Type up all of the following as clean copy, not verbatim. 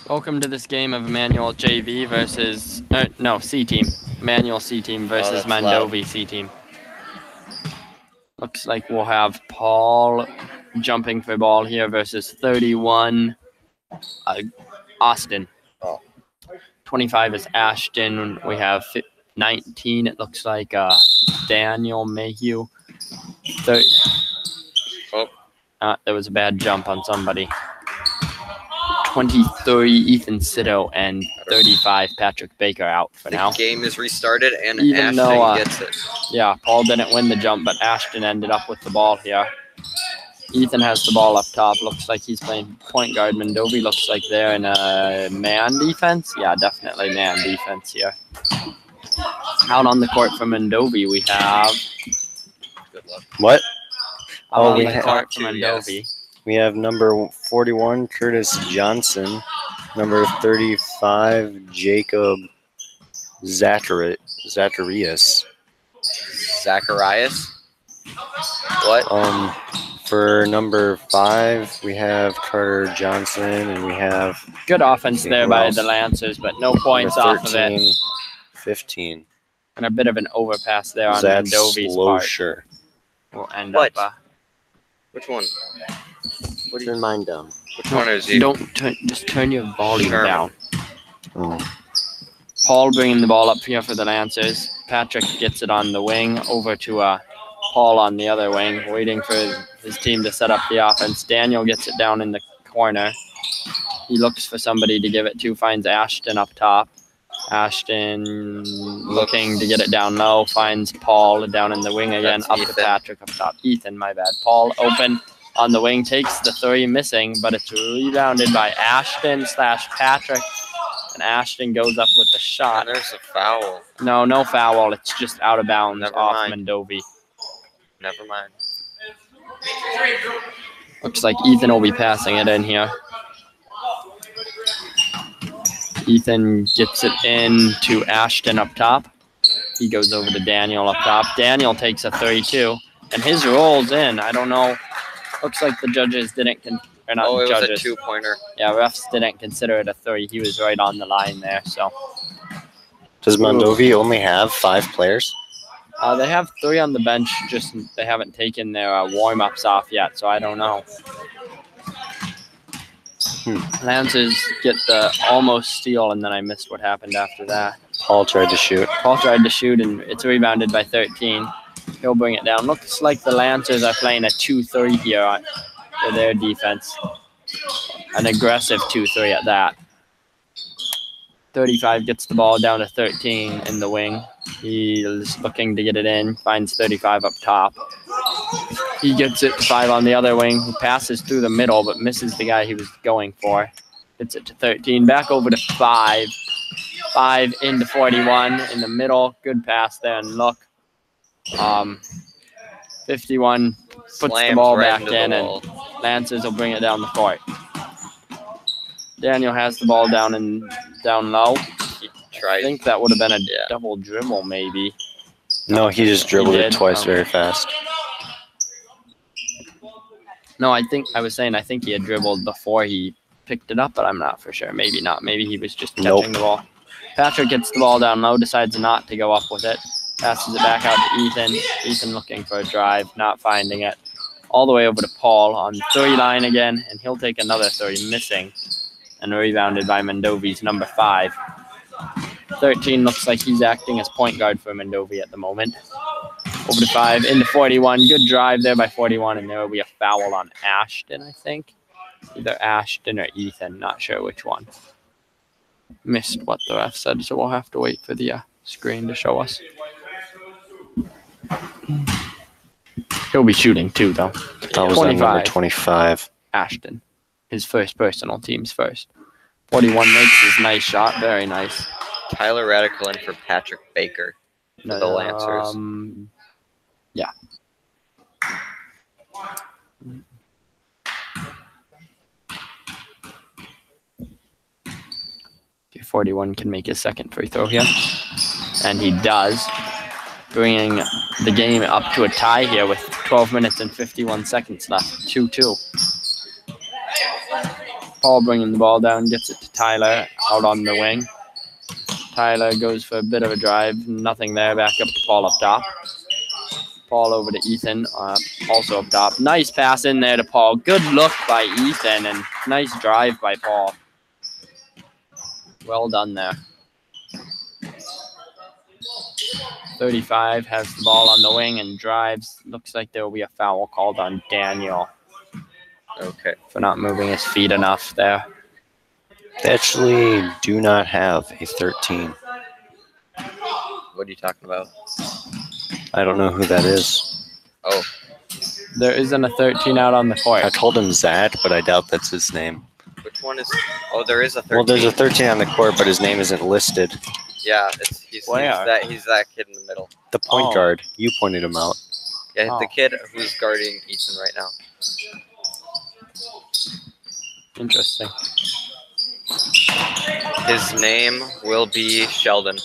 Welcome to this game of Immanuel JV versus C team. Immanuel C team versus Mondovi C team. Looks like we'll have Paul jumping for ball here versus 31 Austin. 25 is Ashton. We have 19. It looks like Daniel Mayhew. There was a bad jump on somebody. 23 Ethan Sito and 35 Patrick Baker out for now. The game is restarted and Ashton gets it. Yeah, Paul didn't win the jump, but Ashton ended up with the ball here. Ethan has the ball up top. Looks like he's playing point guard. Mondovi looks like they're in a man defense. Yeah, definitely man defense here. Out on the court for Mondovi, we have... Good luck. What? We have Mondovi. We have number 41, Curtis Johnson. Number 35, Jacob Zacharias. Zacharias? What? For number 5, we have Carter Johnson, and we have... Good offense there by the Lancers, but no points off of it. 15. And a bit of an overpass there on Mondovi's part. Sure. We'll end what? up... Which one? What turn mine down? Which one is he? Just turn your volume down. Oh. Paul bringing the ball up here for the Lancers. Patrick gets it on the wing over to Paul on the other wing, waiting for his team to set up the offense. Daniel gets it down in the corner. He looks for somebody to give it to, finds Ashton up top. Ashton looking to get it down low, finds Paul down in the wing again, up to Patrick up top. Ethan, my bad. Paul open on the wing, takes the 3, missing, but it's rebounded by Ashton/Patrick, and Ashton goes up with the shot. And there's a foul. No foul. It's just out of bounds off Mondovi. Never mind. Looks like Ethan will be passing it in here. Ethan gets it in to Ashton up top. He goes over to Daniel up top. Daniel takes a 32, and his rolls in. I don't know. Looks like the judges didn't it was a 2-pointer. Yeah, refs didn't consider it a 3. He was right on the line there. So, does Mondovi only have 5 players? They have 3 on the bench. Just they haven't taken their warm-ups off yet, so I don't know. Lancers get the almost steal, and then I missed what happened after that. Paul tried to shoot. And it's rebounded by 13. He'll bring it down. Looks like the Lancers are playing a 2-3 here for their defense. An aggressive 2-3 at that. 35 gets the ball down to 13 in the wing. He's looking to get it in. Finds 35 up top. He gets it to 5 on the other wing. He passes through the middle, but misses the guy he was going for. Gets it to 13. Back over to 5. 5 into 41 in the middle. Good pass there, and look. 51 puts the ball back in, and Lancers will bring it down the court. Daniel has the ball down low. I think that would have been a double dribble, maybe. No, he just dribbled it twice very fast. No, I think he had dribbled before he picked it up, but I'm not for sure. Maybe not. Maybe he was just catching the ball. Patrick gets the ball down low, decides not to go up with it. Passes it back out to Ethan. Ethan looking for a drive, not finding it. All the way over to Paul on the 3 line again, and he'll take another 3, missing. And rebounded by Mondovi's number 5. 13 looks like he's acting as point guard for Mondovi at the moment. Over to 5, into 41. Good drive there by 41, and there will be a foul on Ashton, I think. Either Ashton or Ethan, not sure which one. Missed what the ref said, so we'll have to wait for the screen to show us. He'll be shooting too, though. That was number 25. Ashton. His first personal, team's first. 41 makes his nice shot. Very nice. Tyler Radical in for Patrick Baker for the Lancers. Yeah. 41 can make his second free throw here. And he does, bringing the game up to a tie here with 12 minutes and 51 seconds left. 2-2. Paul bringing the ball down, gets it to Tyler out on the wing. Tyler goes for a bit of a drive, nothing there, back up to Paul up top. Paul over to Ethan, also up top. Nice pass in there to Paul. Good look by Ethan and nice drive by Paul. Well done there. 35 has the ball on the wing and drives. Looks like there will be a foul called on Daniel. Okay. For not moving his feet enough there. They actually do not have a 13. What are you talking about? I don't know who that is. Oh, There isn't a 13 out on the court. I told him Zach, but I doubt that's his name. which one is? Oh, there is a 13. Well, there's a 13 on the court, but his name isn't listed. Yeah, he's Where? that kid in the middle. The point Oh. guard. You pointed him out. Yeah, Oh. the kid who's guarding Ethan right now. Interesting. His name will be Sheldon.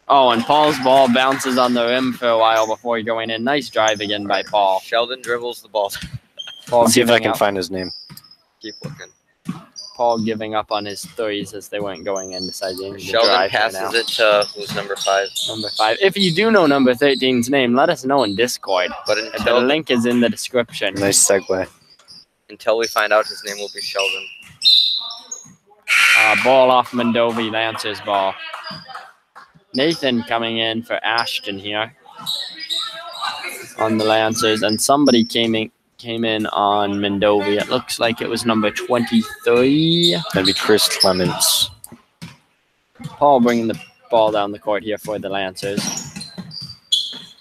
Oh, and Paul's ball bounces on the rim for a while before going in. Nice drive again by Paul. Sheldon dribbles the ball. Paul Let's see if I giving can up. find his name. Keep looking. Paul giving up on his threes as they weren't going in, deciding to Sheldon drive right passes now. it to who's number 5. Number 5. If you do know number 13's name, let us know in Discord. But The until link is in the description. Nice segue. we find out, his name will be Sheldon. Ball off Mondovi, Lancers ball. Nathan coming in for Ashton here on the Lancers, and somebody came in on Mondovi. It looks like it was number 23. That'd be Chris Clements. Paul bringing the ball down the court here for the Lancers.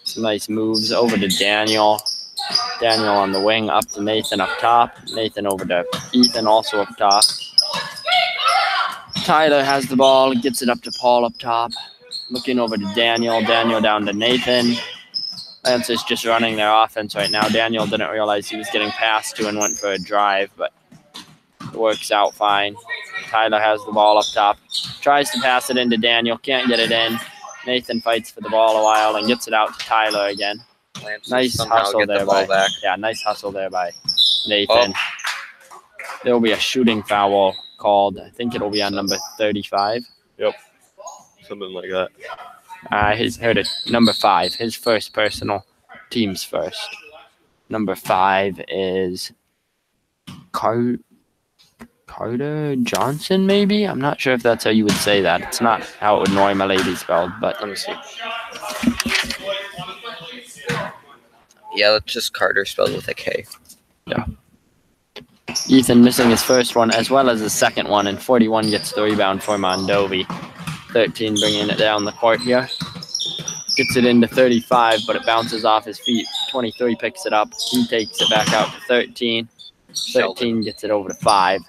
Some nice moves over to Daniel. Daniel on the wing, up to Nathan up top. Nathan over to Ethan, also up top. Tyler has the ball, gets it up to Paul up top. Looking over to Daniel. Daniel down to Nathan. Lancers just running their offense right now. Daniel didn't realize he was getting passed to and went for a drive, but it works out fine. Tyler has the ball up top. Tries to pass it into Daniel. Can't get it in. Nathan fights for the ball a while and gets it out to Tyler again. Lancers Nice somehow hustle get there the ball by back. Yeah, nice hustle there by Nathan. There will be a shooting foul called. I think it'll be on number 35. Something like that. He's heard it. Number 5, his first personal, team's first. Number 5 is Carter Johnson, maybe? I'm not sure if that's how you would say that. It's not how it would normally be spelled, but Let me see. Yeah, that's just Carter spelled with a K. Ethan missing his first one as well as his second one, and 41 gets the rebound for Mondovi. 13 bringing it down the court here. Gets it into 35, but it bounces off his feet. 23 picks it up. He takes it back out to 13. 13 gets it over to 5.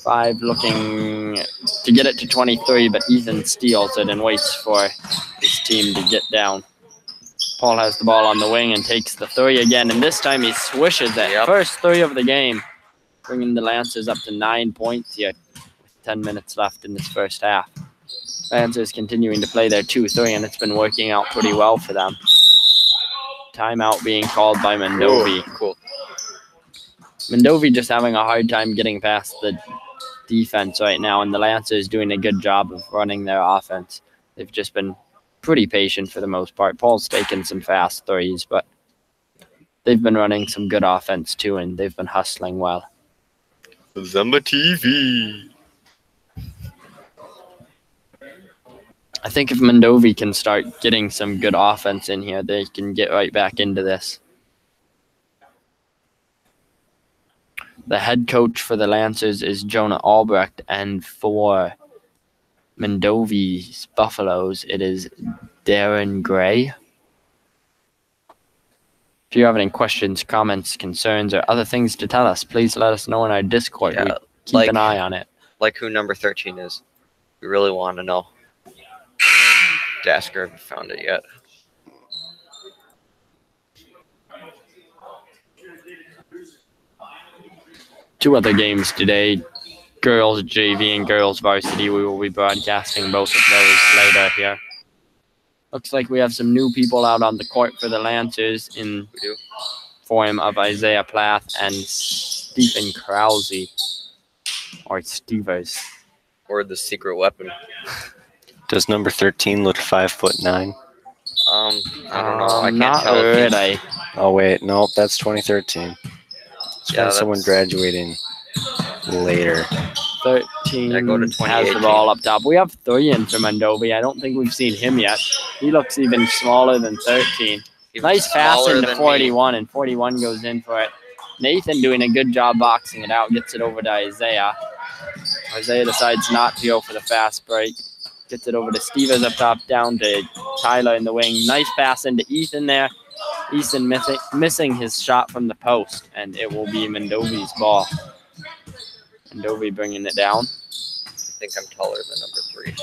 5 looking to get it to 23, but Ethan steals it and waits for his team to get down. Paul has the ball on the wing and takes the 3 again, and this time he swishes it. Yep. First 3 of the game, bringing the Lancers up to 9 points here with 10 minutes left in this first half. Lancers continuing to play their 2-3, and it's been working out pretty well for them. Timeout being called by Mondovi. Ooh, cool. Mondovi just having a hard time getting past the defense right now, and the Lancers doing a good job of running their offense. They've just been pretty patient for the most part. Paul's taken some fast threes, but they've been running some good offense too, and they've been hustling well. Zumba TV. I think if Mondovi can start getting some good offense in here, they can get right back into this. The head coach for the Lancers is Jonah Albrecht, and for Mondovi's Buffaloes, it is Darren Gray. If you have any questions, comments, concerns, or other things to tell us, please let us know in our Discord. Yeah, We keep an eye on it. Like who number 13 is. We really want to know. Dasker haven't found it yet. Two other games today, girls JV and girls varsity. We will be broadcasting both of those later here. Looks like we have some new people out on the court for the Lancers in We do. form of Isaiah Plath and Stephen Krause or Stevers. Or the secret weapon. Does number 13 look 5'9"? I don't know. I can't Not tell if he's- really. Oh wait, nope, that's 2013. It's Yeah, been someone that's- graduating later. 13 Yeah, go to has the 2018. ball up top. We have 3 in for Mondovi. I don't think we've seen him yet. He looks even smaller than 13. Even Nice pass smaller into than 41, and 41 goes in for it. Nathan doing a good job boxing it out, gets it over to Isaiah. Isaiah decides not to go for the fast break. Gets it over to Stevens up top, down to Tyler in the wing. Nice pass into Ethan there. Ethan missing his shot from the post, and it will be Mondovi's ball. Mondovi bringing it down. I think I'm taller than number 3.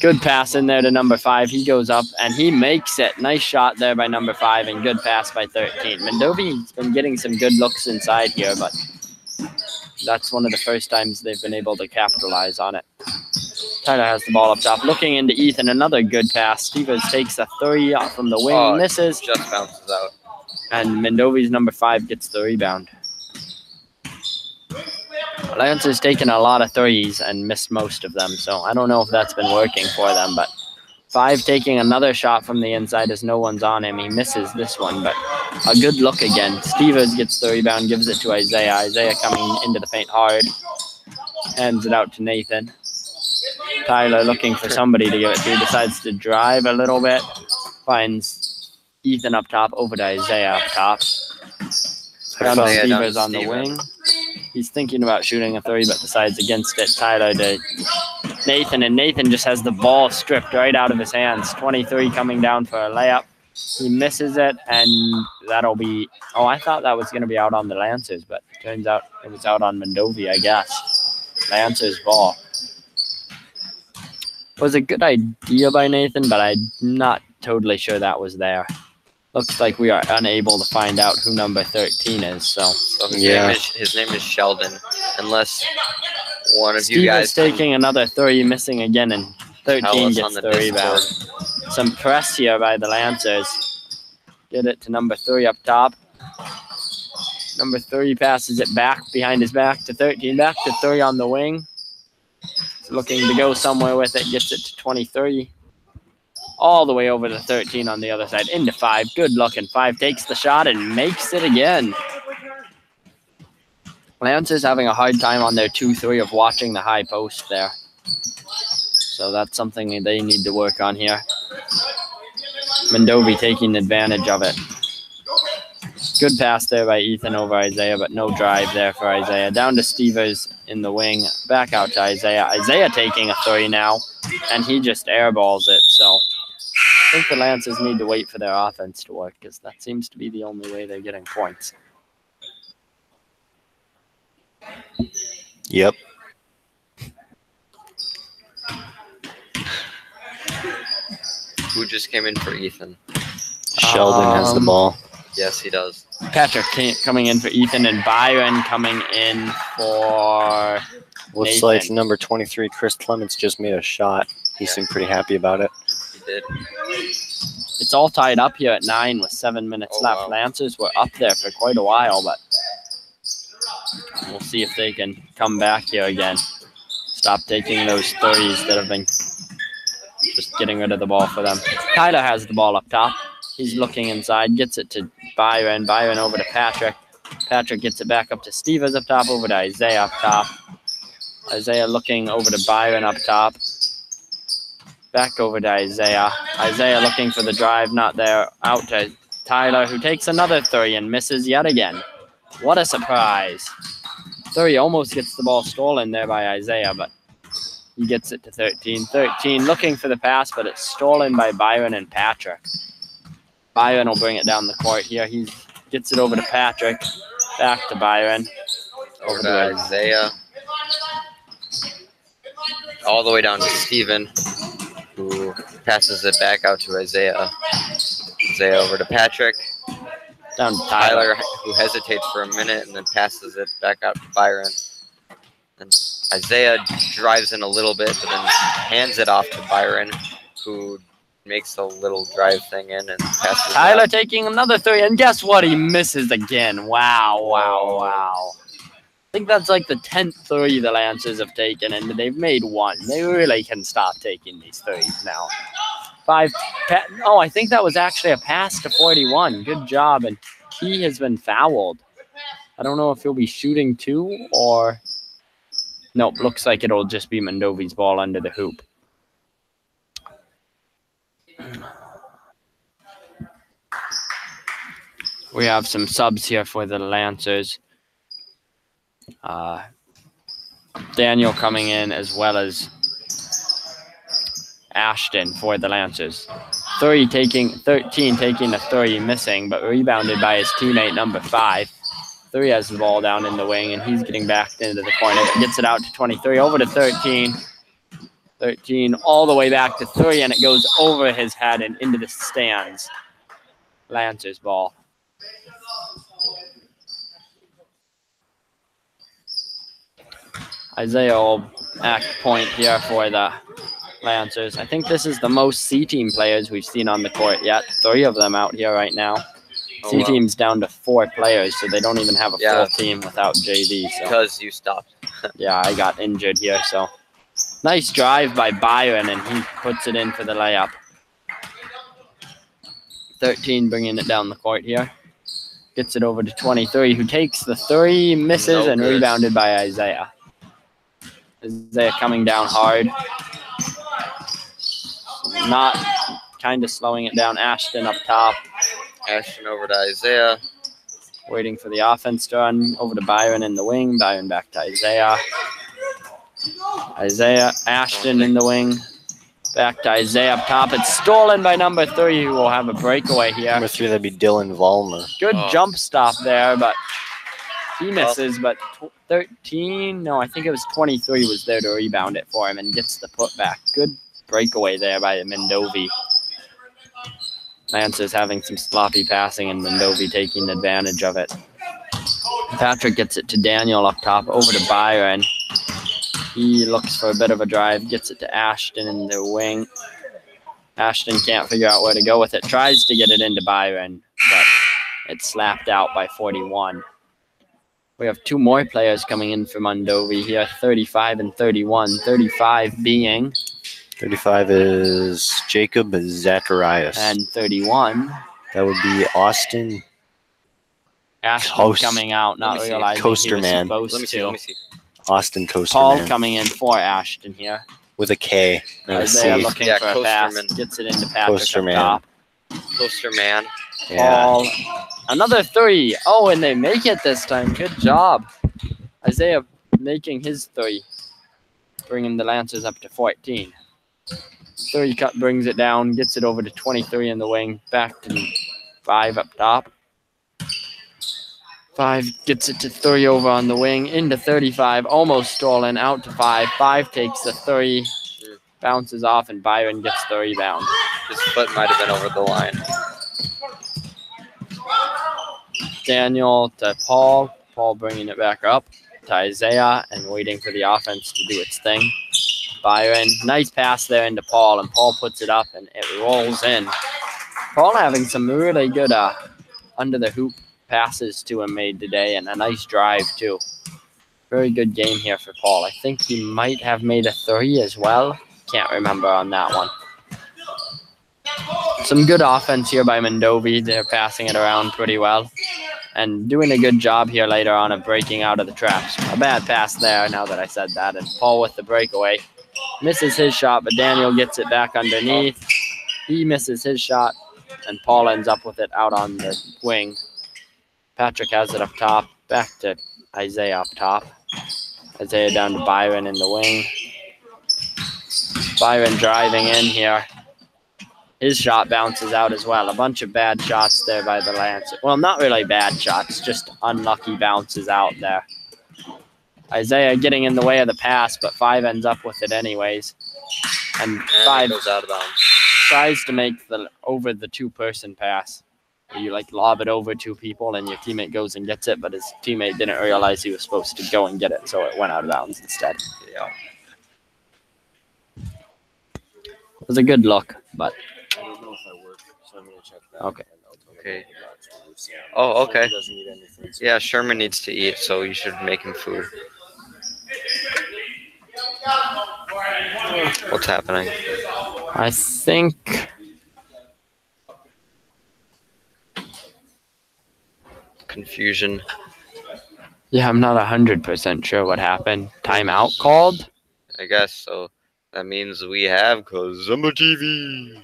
Good pass in there to number 5. He goes up, and he makes it. Nice shot there by number 5, and good pass by 13. Mondovi's been getting some good looks inside here, but that's one of the first times they've been able to capitalize on it. Tyler has the ball up top. Looking into Ethan, another good pass. Stevens takes a 3 from the wing, misses. Just bounces out. And Mondovi's number 5 gets the rebound. Lance has taken a lot of 3s and missed most of them, so I don't know if that's been working for them, but 5 taking another shot from the inside as no one's on him. He misses this one, but a good look again. Stevens gets the rebound, gives it to Isaiah. Isaiah coming into the paint hard. Hands it out to Nathan. Tyler looking for somebody to give it to. He decides to drive a little bit. Finds Ethan up top, over to Isaiah up top. Down to Stevens on the wing. He's thinking about shooting a 3, but decides against it. Tyler to Nathan, and Nathan just has the ball stripped right out of his hands. 23 coming down for a layup. He misses it, and that'll be... Oh, I thought that was going to be out on the Lancers, but it turns out it was out on Mondovi, I guess. Lancers ball. Was a good idea by Nathan, but I'm not totally sure that was there. Looks like we are unable to find out who number 13 is, so his name is Sheldon, unless one of you guys taking another 3, missing again, and 13 gets the rebound. Some press here by the Lancers. Get it to number 3 up top. Number 3 passes it back behind his back to 13, back to 3 on the wing. He's looking to go somewhere with it, gets it to 23. All the way over to 13 on the other side, into 5. Good looking. 5 takes the shot and makes it again. Lancers having a hard time on their 2-3 of watching the high post there. So that's something they need to work on here. Mondovi taking advantage of it. Good pass there by Ethan over Isaiah, but no drive there for Isaiah. Down to Stevens in the wing. Back out to Isaiah. Isaiah taking a 3 now, and he just airballs it. So I think the Lancers need to wait for their offense to work, because that seems to be the only way they're getting points. Yep. Who just came in for Ethan? Sheldon has the ball. Yes, he does. Patrick coming in for Ethan, and Byron coming in for Looks Nathan. like number 23, Chris Clements, just made a shot. He seemed pretty happy about it. He did. It's all tied up here at 9 with 7 minutes left. Wow. Lancers were up there for quite a while, but we'll see if they can come back here again. Stop taking those 3s that have been just getting rid of the ball for them. Tyler has the ball up top. He's looking inside, gets it to Byron. Byron over to Patrick. Patrick gets it back up to Stevens up top, over to Isaiah up top. Isaiah looking over to Byron up top. Back over to Isaiah. Isaiah looking for the drive, not there. Out to Tyler, who takes another 3 and misses yet again. What a surprise. 3 almost gets the ball stolen there by Isaiah, but he gets it to 13. 13 looking for the pass, but it's stolen by Byron and Patrick. Byron will bring it down the court here. He gets it over to Patrick. Back to Byron. Over to Isaiah. All the way down to Steven, who passes it back out to Isaiah. Isaiah over to Patrick. Down to Tyler. Tyler, who hesitates for a minute and then passes it back out to Byron. And Isaiah drives in a little bit, but then hands it off to Byron, who makes the little drive thing in and passes. Tyler out. taking another 3, and guess what? He misses again. Wow, wow, wow. I think that's like the 10th 3 the Lancers have taken, and they've made 1. They really can stop taking these 3s now. 5. Oh, I think that was actually a pass to 41. Good job, and he has been fouled. I don't know if he'll be shooting 2 or... Nope, looks like it'll just be Mondovi's ball under the hoop. We have some subs here for the Lancers. Daniel coming in as well as Ashton for the Lancers. 13 taking a 3, missing, but rebounded by his teammate number 5. 3 has the ball down in the wing, and he's getting back into the corner, but gets it out to 23, over to 13. 13 all the way back to 3, and it goes over his head and into the stands. Lancers ball. Isaiah will act point here for the Lancers. I think this is the most C-team players we've seen on the court yet. 3 of them out here right now. C-team's down to 4 players, so they don't even have a full team without JV. So. Because you stopped. Yeah, I got injured here, so. Nice drive by Byron, and he puts it in for the layup. 13 bringing it down the court here. Gets it over to 23, who takes the 3, misses, and rebounded by Isaiah. Isaiah coming down hard. Not kind of slowing it down. Ashton up top. Ashton over to Isaiah. Waiting for the offense to run. Over to Byron in the wing. Byron back to Isaiah. Ashton in the wing. Back to Isaiah up top. It's stolen by number 3, who will have a breakaway here. Number 3, that'd be Dylan Vollmer. Good jump stop there, but he misses. But 13, no, I think it was 23 was there to rebound it for him and gets the putback. Good breakaway there by Mondovi. Lancers having some sloppy passing and Mondovi taking advantage of it. Patrick gets it to Daniel up top, over to Byron. He looks for a bit of a drive, gets it to Ashton in the wing. Ashton can't figure out where to go with it. Tries to get it into Byron, but it's slapped out by 41. We have 2 more players coming in for Mondovi here, 35 and 31. 35 being... 35 is Jacob Zacharias. And 31. That would be Austin. Ashton coming out, not realizing Coaster he was Man. supposed Let me to. see. Austin Coaster Paul Man. coming in for Ashton here. With a K. Isaiah looking for a Coaster pass. Man. Gets it into Patrick Coaster up Man. top. Coaster Man. Yeah. Paul. Another 3. Oh, and they make it this time. Good job. Isaiah making his 3. Bringing the Lancers up to 14. 3 cut brings it down. Gets it over to 23 in the wing. Back to 5 up top. 5 gets it to 3 over on the wing. Into 35. Almost stolen. Out to 5. 5 takes the 3. Bounces off, and Byron gets the rebound. His foot might have been over the line. Daniel to Paul. Paul bringing it back up to Isaiah and waiting for the offense to do its thing. Byron, nice pass there into Paul, and Paul puts it up, and it rolls in. Paul having some really good under the hoop passes to him made today, and a nice drive too. Very good game here for Paul. I think he might have made a 3 as well. Can't remember on that one. Some good offense here by Mondovi. They're passing it around pretty well and doing a good job here later on of breaking out of the traps. A bad pass there now that I said that, and Paul with the breakaway. Misses his shot, but Daniel gets it back underneath. He misses his shot, and Paul ends up with it out on the wing. Patrick has it up top. Back to Isaiah up top. Isaiah down to Byron in the wing. Byron driving in here. His shot bounces out as well. A bunch of bad shots there by the Lancers. Well, not really bad shots, just unlucky bounces out there. Isaiah getting in the way of the pass, but 5 ends up with it anyways. And 5 goes out of bounds. Tries to make over the 2-person pass. Where you lob it over 2 people and your teammate goes and gets it, but his teammate didn't realize he was supposed to go and get it, so it went out of bounds instead. Yeah. It was a good look, but Okay. Okay. Oh, okay. Yeah, Sherman needs to eat, so you should make him food. What's happening? I think Confusion. yeah, I'm not 100% sure what happened. Timeout called? I guess so. That means we have Kazumba TV.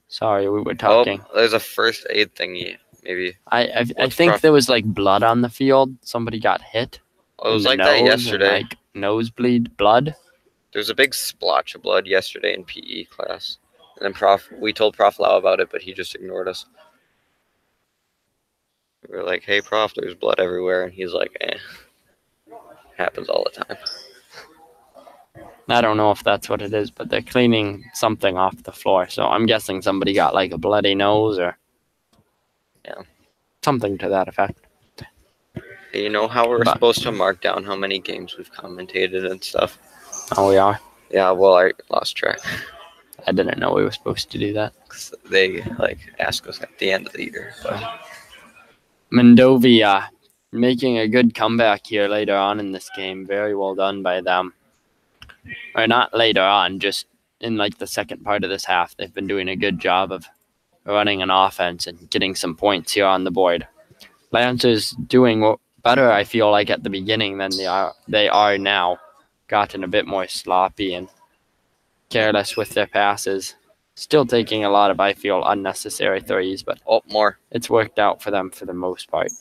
Sorry, we were talking. Oh, there's a first aid thingy. Maybe. I What's think there was like blood on the field. Somebody got hit. Oh, it was in the like that nose yesterday. And, like nosebleed blood. There was a big splotch of blood yesterday in PE class. And then we told Prof Lau about it, but he just ignored us. We were like, hey, Prof, there's blood everywhere. And he's like, happens all the time. I don't know if that's what it is, but they're cleaning something off the floor. So I'm guessing somebody got like a bloody nose or something to that effect. You know how we're supposed to mark down how many games we've commentated and stuff? Oh, we are? Yeah, well, I lost track. I didn't know we were supposed to do that. They ask us at the end of the year. But Mondovi making a good comeback here later on in this game. Very well done by them. Or not later on, just in like the second part of this half. They've been doing a good job of running an offense and getting some points here on the board. Lancers doing better, I feel like, at the beginning than they are now. Gotten a bit more sloppy and careless with their passes. Still taking a lot of, I feel, unnecessary threes, but more. It's worked out for them for the most part.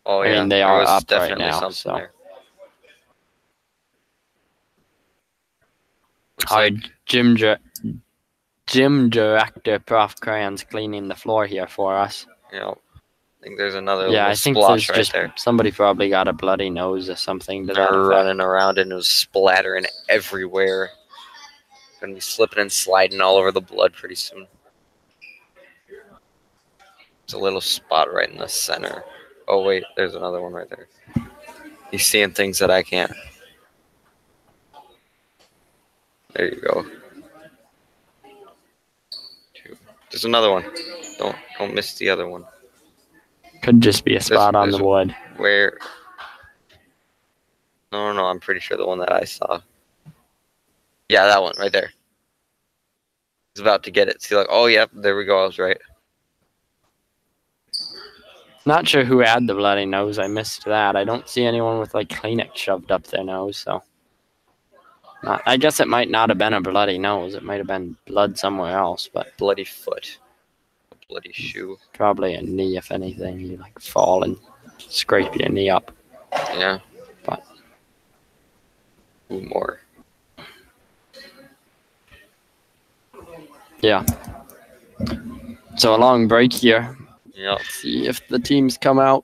Oh, yeah. I mean, they are up right now. So. Our gym director, Prof. Crane's cleaning the floor here for us. Yeah. I think there's another I think splotch there's right there. Somebody probably got a bloody nose or something. They're running around and it was splattering everywhere. Gonna be slipping and sliding all over the blood pretty soon. It's a little spot right in the center. Oh wait, there's another one right there. He's seeing things that I can't. There you go. There's another one. Don't miss the other one. Could just be a spot on the wood. Where? No, I'm pretty sure the one that I saw. Yeah, that one right there. He's about to get it. See, like, oh, yep, there we go. I was right. Not sure who had the bloody nose. I missed that. I don't see anyone with like Kleenex shoved up their nose, so. I guess it might not have been a bloody nose. It might have been blood somewhere else, but. Bloody foot. A bloody shoe. Probably a knee, if anything. You like fall and scrape your knee up. Yeah. But. Ooh, more. Yeah. So a long break here. Yep. Let's see if the teams come out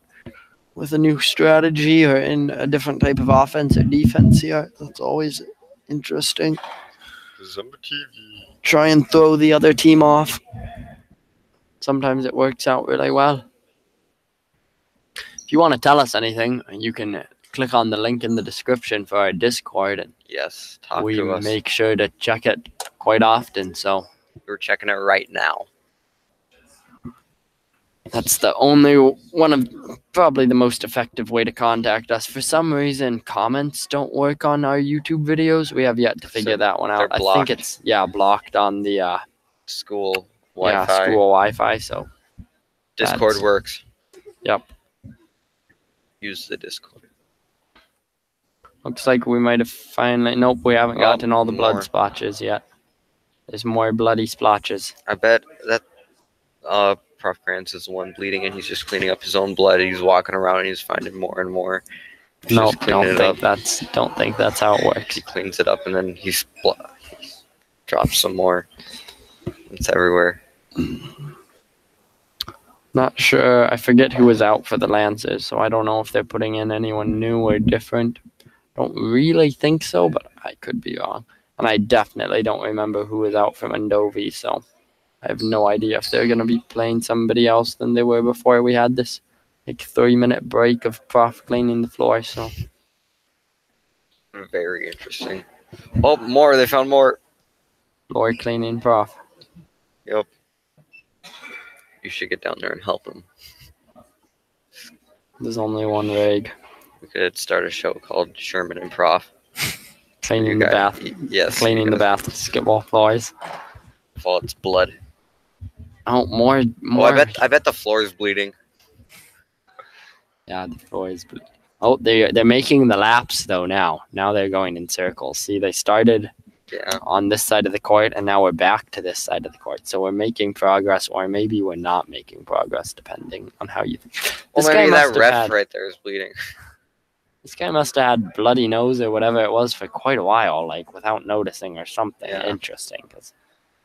with a new strategy or in a different type of offense or defense here. That's always interesting. Try and throw the other team off. Sometimes it works out really well. If you want to tell us anything, you can click on the link in the description for our Discord. And yes, talk we to us. Make sure to check it quite often. So we're checking it right now. That's the only one of probably the most effective way to contact us. For some reason, comments don't work on our YouTube videos. We have yet to figure that one out. I think it's blocked on the school Wi-Fi. Yeah, school Wi-Fi. So Discord works. Yep. Use the Discord. Looks like we might have finally. Nope, we haven't gotten all the blood splotches yet. There's more bloody splotches. I bet that Prof. Grants is the one bleeding, and he's just cleaning up his own blood. He's walking around and he's finding more and more. No, don't think that's how it works. He cleans it up and then he drops some more. It's everywhere. Not sure. I forget who was out for the Lancers, so I don't know if they're putting in anyone new or different. Don't really think so, but I could be wrong. And I definitely don't remember who was out for Mondovi, so I have no idea if they're going to be playing somebody else than they were before we had this 3-minute break of Prof cleaning the floor. So very interesting. Oh, more! They found more. Floor cleaning Prof. Yep. You should get down there and help him. There's only one rig. We could start a show called Sherman and Prof. Cleaning the bath. Yes. Cleaning the basketball floors. With all its blood. Oh, more. Oh, I bet the floor is bleeding. Yeah, the floor is bleeding. Oh, they're making the laps though now. Now they're going in circles. See, they started on this side of the court, and now we're back to this side of the court. So we're making progress, or maybe we're not making progress, depending on how you think. Well, maybe that ref right there is bleeding. This guy must have had bloody nose or whatever it was for quite a while, like without noticing or something interesting. Cause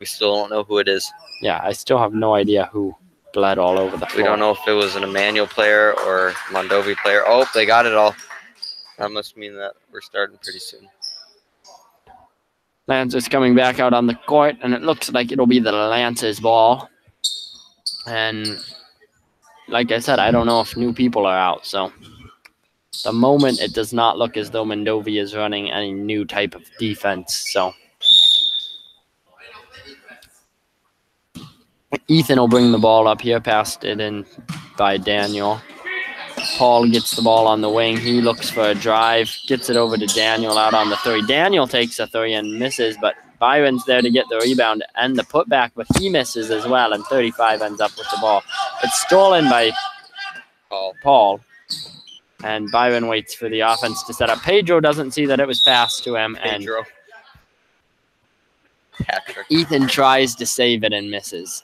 we still don't know who it is. Yeah, I still have no idea who bled all over the floor. We don't know if it was an Immanuel player or Mondovi player. Oh, they got it all. That must mean that we're starting pretty soon. Lancers coming back out on the court, and it looks like it'll be the Lancers ball. And like I said, I don't know if new people are out, so the moment it does not look as though Mondovi is running any new type of defense. So Ethan will bring the ball up here, passed it in by Daniel. Paul gets the ball on the wing. He looks for a drive, gets it over to Daniel out on the three. Daniel takes a three and misses, but Byron's there to get the rebound and the putback, but he misses as well, and 35 ends up with the ball. It's stolen by Paul, and Byron waits for the offense to set up. Pedro doesn't see that it was passed to him, and Ethan tries to save it and misses.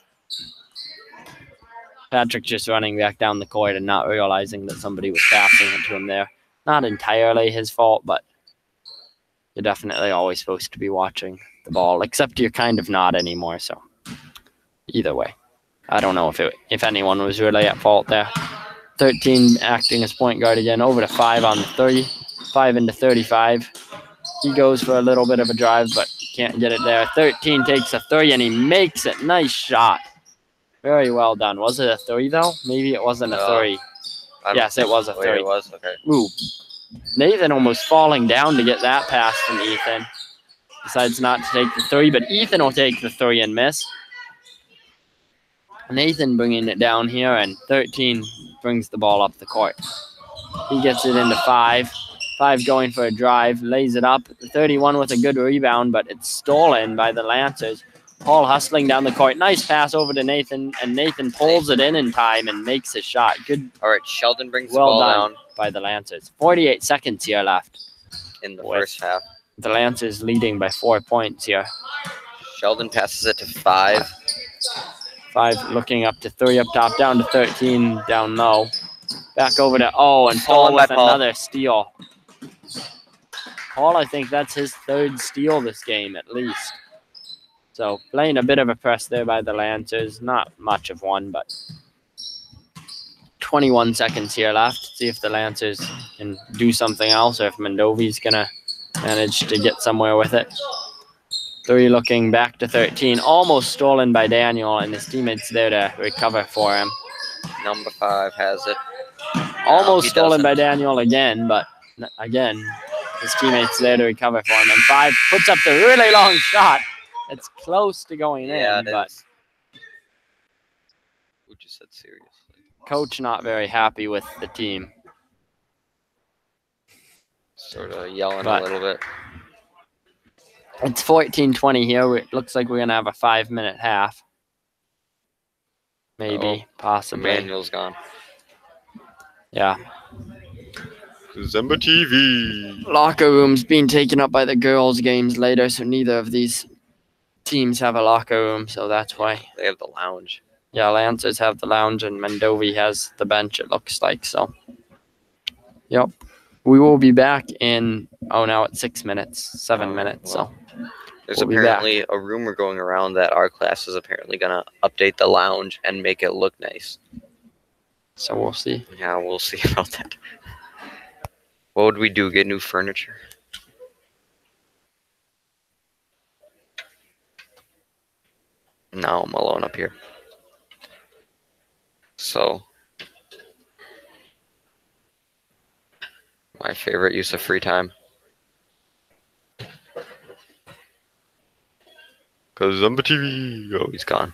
Patrick just running back down the court and not realizing that somebody was passing it to him there. Not entirely his fault, but you're definitely always supposed to be watching the ball, except you're kind of not anymore. So either way, I don't know if anyone was really at fault there. 13 acting as point guard again, over to 5 on the 30, 5 into 35. He goes for a little bit of a drive, but can't get it there. 13 takes a 3 and he makes it. Nice shot. Very well done. Was it a 3 though? Maybe it wasn't a 3. Yes, it was a 3. It was, okay. Ooh. Nathan almost falling down to get that pass from Ethan. Decides not to take the 3, but Ethan will take the 3 and miss. Nathan bringing it down here, and 13 brings the ball up the court. He gets it into 5. 5 going for a drive, lays it up. 31 with a good rebound, but it's stolen by the Lancers. Paul hustling down the court. Nice pass over to Nathan, and Nathan pulls it in time and makes his shot. Good. All right, Sheldon brings the ball down by the Lancers. 48 seconds here left in the first half. The Lancers leading by 4 points here. Sheldon passes it to 5. 5 looking up to 3 up top, down to 13 down low. Back over to and Paul with another steal. Paul, I think that's his 3rd steal this game at least. So playing a bit of a press there by the Lancers. Not much of one, but 21 seconds here left. See if the Lancers can do something else or if Mondovi's going to manage to get somewhere with it. 3 looking back to 13. Almost stolen by Daniel, and his teammates there to recover for him. Number 5 has it. Almost stolen by Daniel again, but again, his teammates there to recover for him. And 5 puts up the really long shot. It's close to going in, but who just said seriously? Coach not very happy with the team. Sort of yelling a little bit. It's 14-20 here. It looks like we're going to have a 5-minute half. Maybe, possibly. Immanuel's gone. Yeah. Zumba TV. Locker room's being taken up by the girls' games later, so neither of these teams have a locker room, so that's why. They have the lounge. Yeah, Lancers have the lounge, and Mondovi has the bench, it looks like, so. Yep. We will be back in, now it's 6 minutes, 7 minutes, so. There's apparently a rumor going around that our class is apparently going to update the lounge and make it look nice. So we'll see. Yeah, we'll see about that. What would we do? Get new furniture? No, I'm alone up here. So, my favorite use of free time. Cause Zumba TV. Oh, he's gone.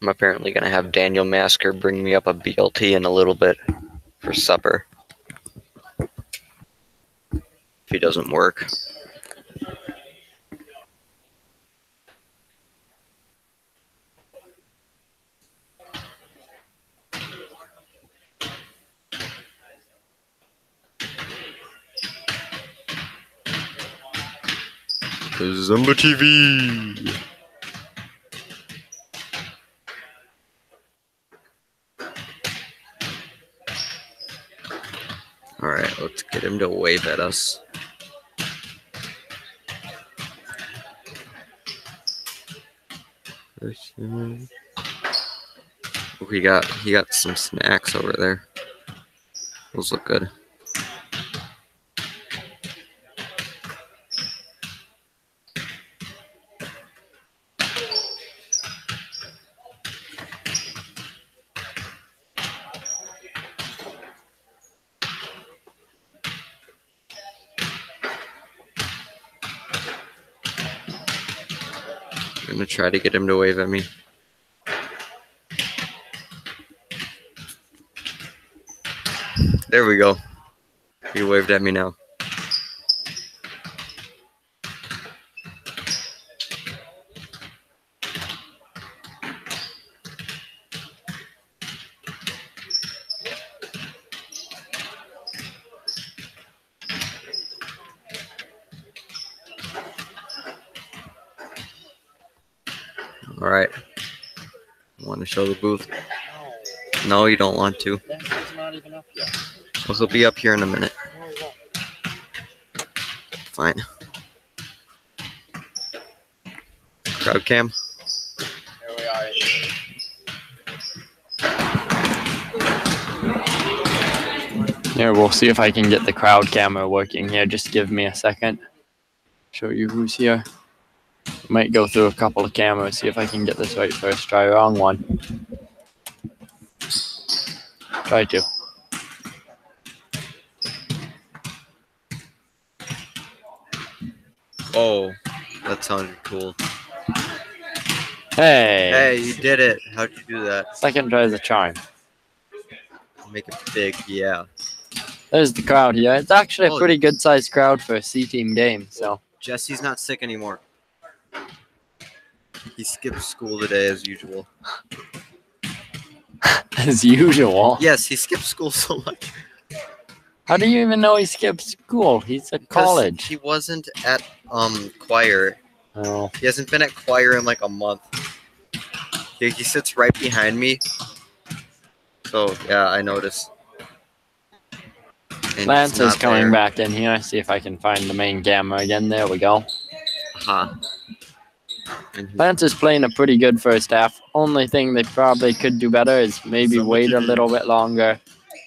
I'm apparently going to have Daniel Masker bring me up a BLT in a little bit for supper. If he doesn't work. Zumba TV. All right, let's get him to wave at us. Oh, he got some snacks over there. Those look good. I'm gonna try to get him to wave at me. There we go. He waved at me now. All right. Want to show the booth? No, you don't want to. He's not even up yet. Well, he'll be up here in a minute. Fine. Crowd cam. Here we are. Here, we'll see if I can get the crowd camera working here. Just give me a second. Show you who's here. Might go through a couple of cameras, see if I can get this right first try. Wrong one. Try to. Oh, that sounded cool. Hey! Hey, you did it. How'd you do that? Second try is a charm. Make it big, yeah. There's the crowd here. It's actually a Oh. pretty good sized crowd for a C-team game, so. Jesse's not sick anymore. He skipped school today as usual. As usual. Yes, he skipped school so much. How do you even know he skipped school? He's at college. He wasn't at choir. Oh. He hasn't been at choir in like a month. He sits right behind me. So yeah, I noticed. And Lance he's is not coming there. back in here. See if I can find the main camera again. There we go. Huh. And he- Lance is playing a pretty good first half. Only thing they probably could do better is maybe wait a little bit longer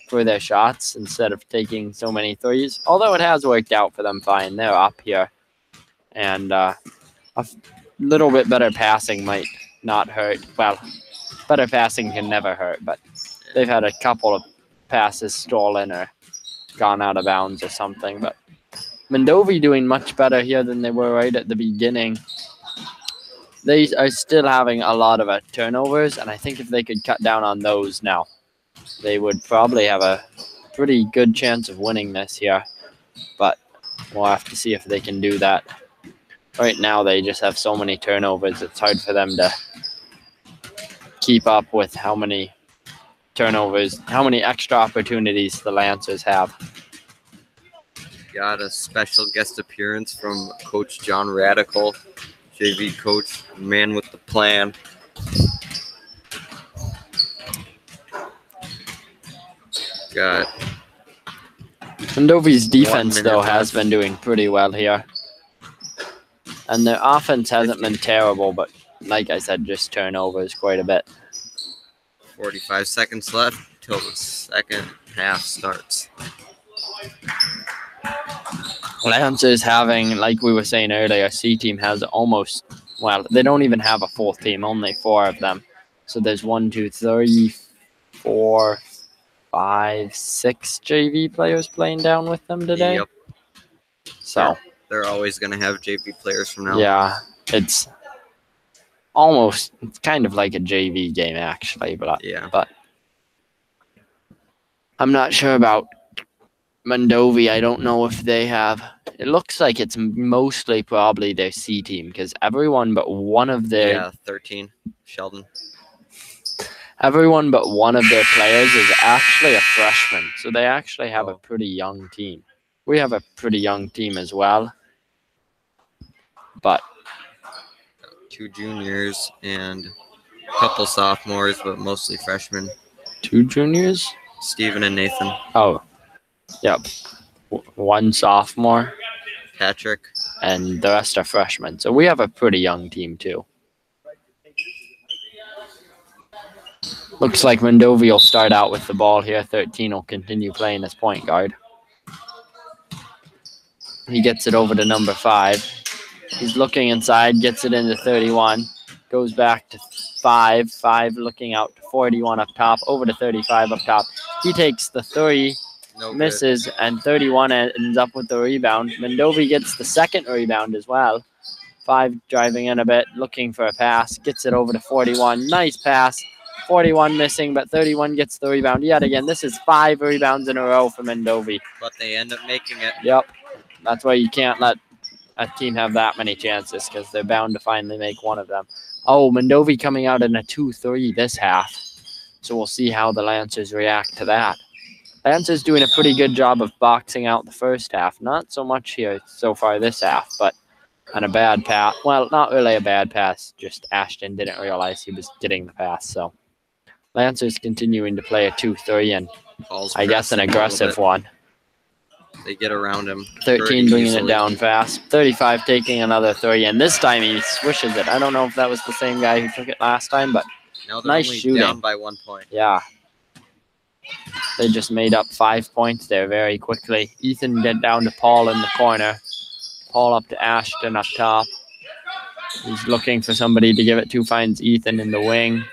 for their shots instead of taking so many threes. Although it has worked out for them fine. They're up here. And little bit better passing might not hurt. Well, better passing can never hurt, but they've had a couple of passes stolen or gone out of bounds or something. But Mondovi doing much better here than they were right at the beginning. They are still having a lot of turnovers, and I think if they could cut down on those now, they would probably have a pretty good chance of winning this here. But we'll have to see if they can do that. Right now, they just have so many turnovers. It's hard for them to keep up with how many turnovers, how many extra opportunities the Lancers have. got a special guest appearance from Coach John Radical, JV coach, man with the plan. Got Mondovi's defense, 1 minute though, has left. been doing pretty well here. And their offense hasn't been terrible, but like I said, just turnovers quite a bit. 45 seconds left till the second half starts. Lancers having, like we were saying earlier, C-team has almost, well, they don't even have a full team, only 4 of them. So there's 1, 2, 3, 4, 5, 6 JV players playing down with them today. Yep. So, They're always going to have JV players from now on. yeah, it's almost, it's kind of like a JV game actually, but Yeah. I'm not sure about Mondovi. I don't know if they have. It looks like it's mostly probably their C team because everyone but one of their Yeah, 13. Sheldon. everyone but one of their players is actually a freshman, so they actually have a Oh. pretty young team. We have a pretty young team as well, but 2 juniors and a couple sophomores, but mostly freshmen. 2 juniors. Steven and Nathan. Oh, yep. One sophomore, Patrick. and the rest are freshmen. So we have a pretty young team too. Looks like Mondovi will start out with the ball here. 13 will continue playing as point guard. He gets it over to number 5. He's looking inside, gets it into 31. Goes back to 5. 5 looking out to 41 up top, over to 35 up top. He takes the 3. No good. Misses, and 31 ends up with the rebound. Mondovi gets the second rebound as well. 5 driving in a bit, looking for a pass. Gets it over to 41. Nice pass. 41 missing, but 31 gets the rebound yet again. This is 5 rebounds in a row for Mondovi. But they end up making it. Yep. That's why you can't let a team have that many chances because they're bound to finally make one of them. Oh, Mondovi coming out in a 2-3 this half. So we'll see how the Lancers react to that. Lancers doing a pretty good job of boxing out the first half. Not so much here so far this half, but on a bad pass. Well, not really a bad pass. Just Ashton didn't realize he was getting the pass. So Lancers continuing to play a 2-3 and Paul's I guess an pressing a little aggressive bit. one. They get around him. 13 pretty bringing easily. it down fast. 35 taking another 3, and this time he swishes it. I don't know if that was the same guy who took it last time, but Now they're nice only shooting. down by 1 point. yeah. They just made up 5 points there very quickly. Ethan get down to Paul in the corner. Paul up to Ashton up top. He's looking for somebody to give it to, finds Ethan in the wing.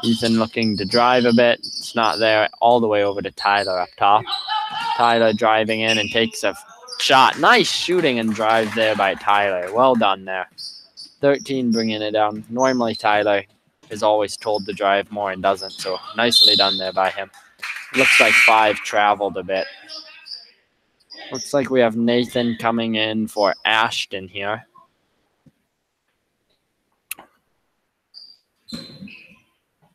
Ethan looking to drive a bit. It's not there. All the way over to Tyler up top. Tyler driving in and takes a shot. Nice shooting and drive there by Tyler. Well done there. 13 bringing it down. Normally Tyler is always told to drive more and doesn't, so nicely done there by him. Looks like 5 traveled a bit. Looks like we have Nathan coming in for Ashton here.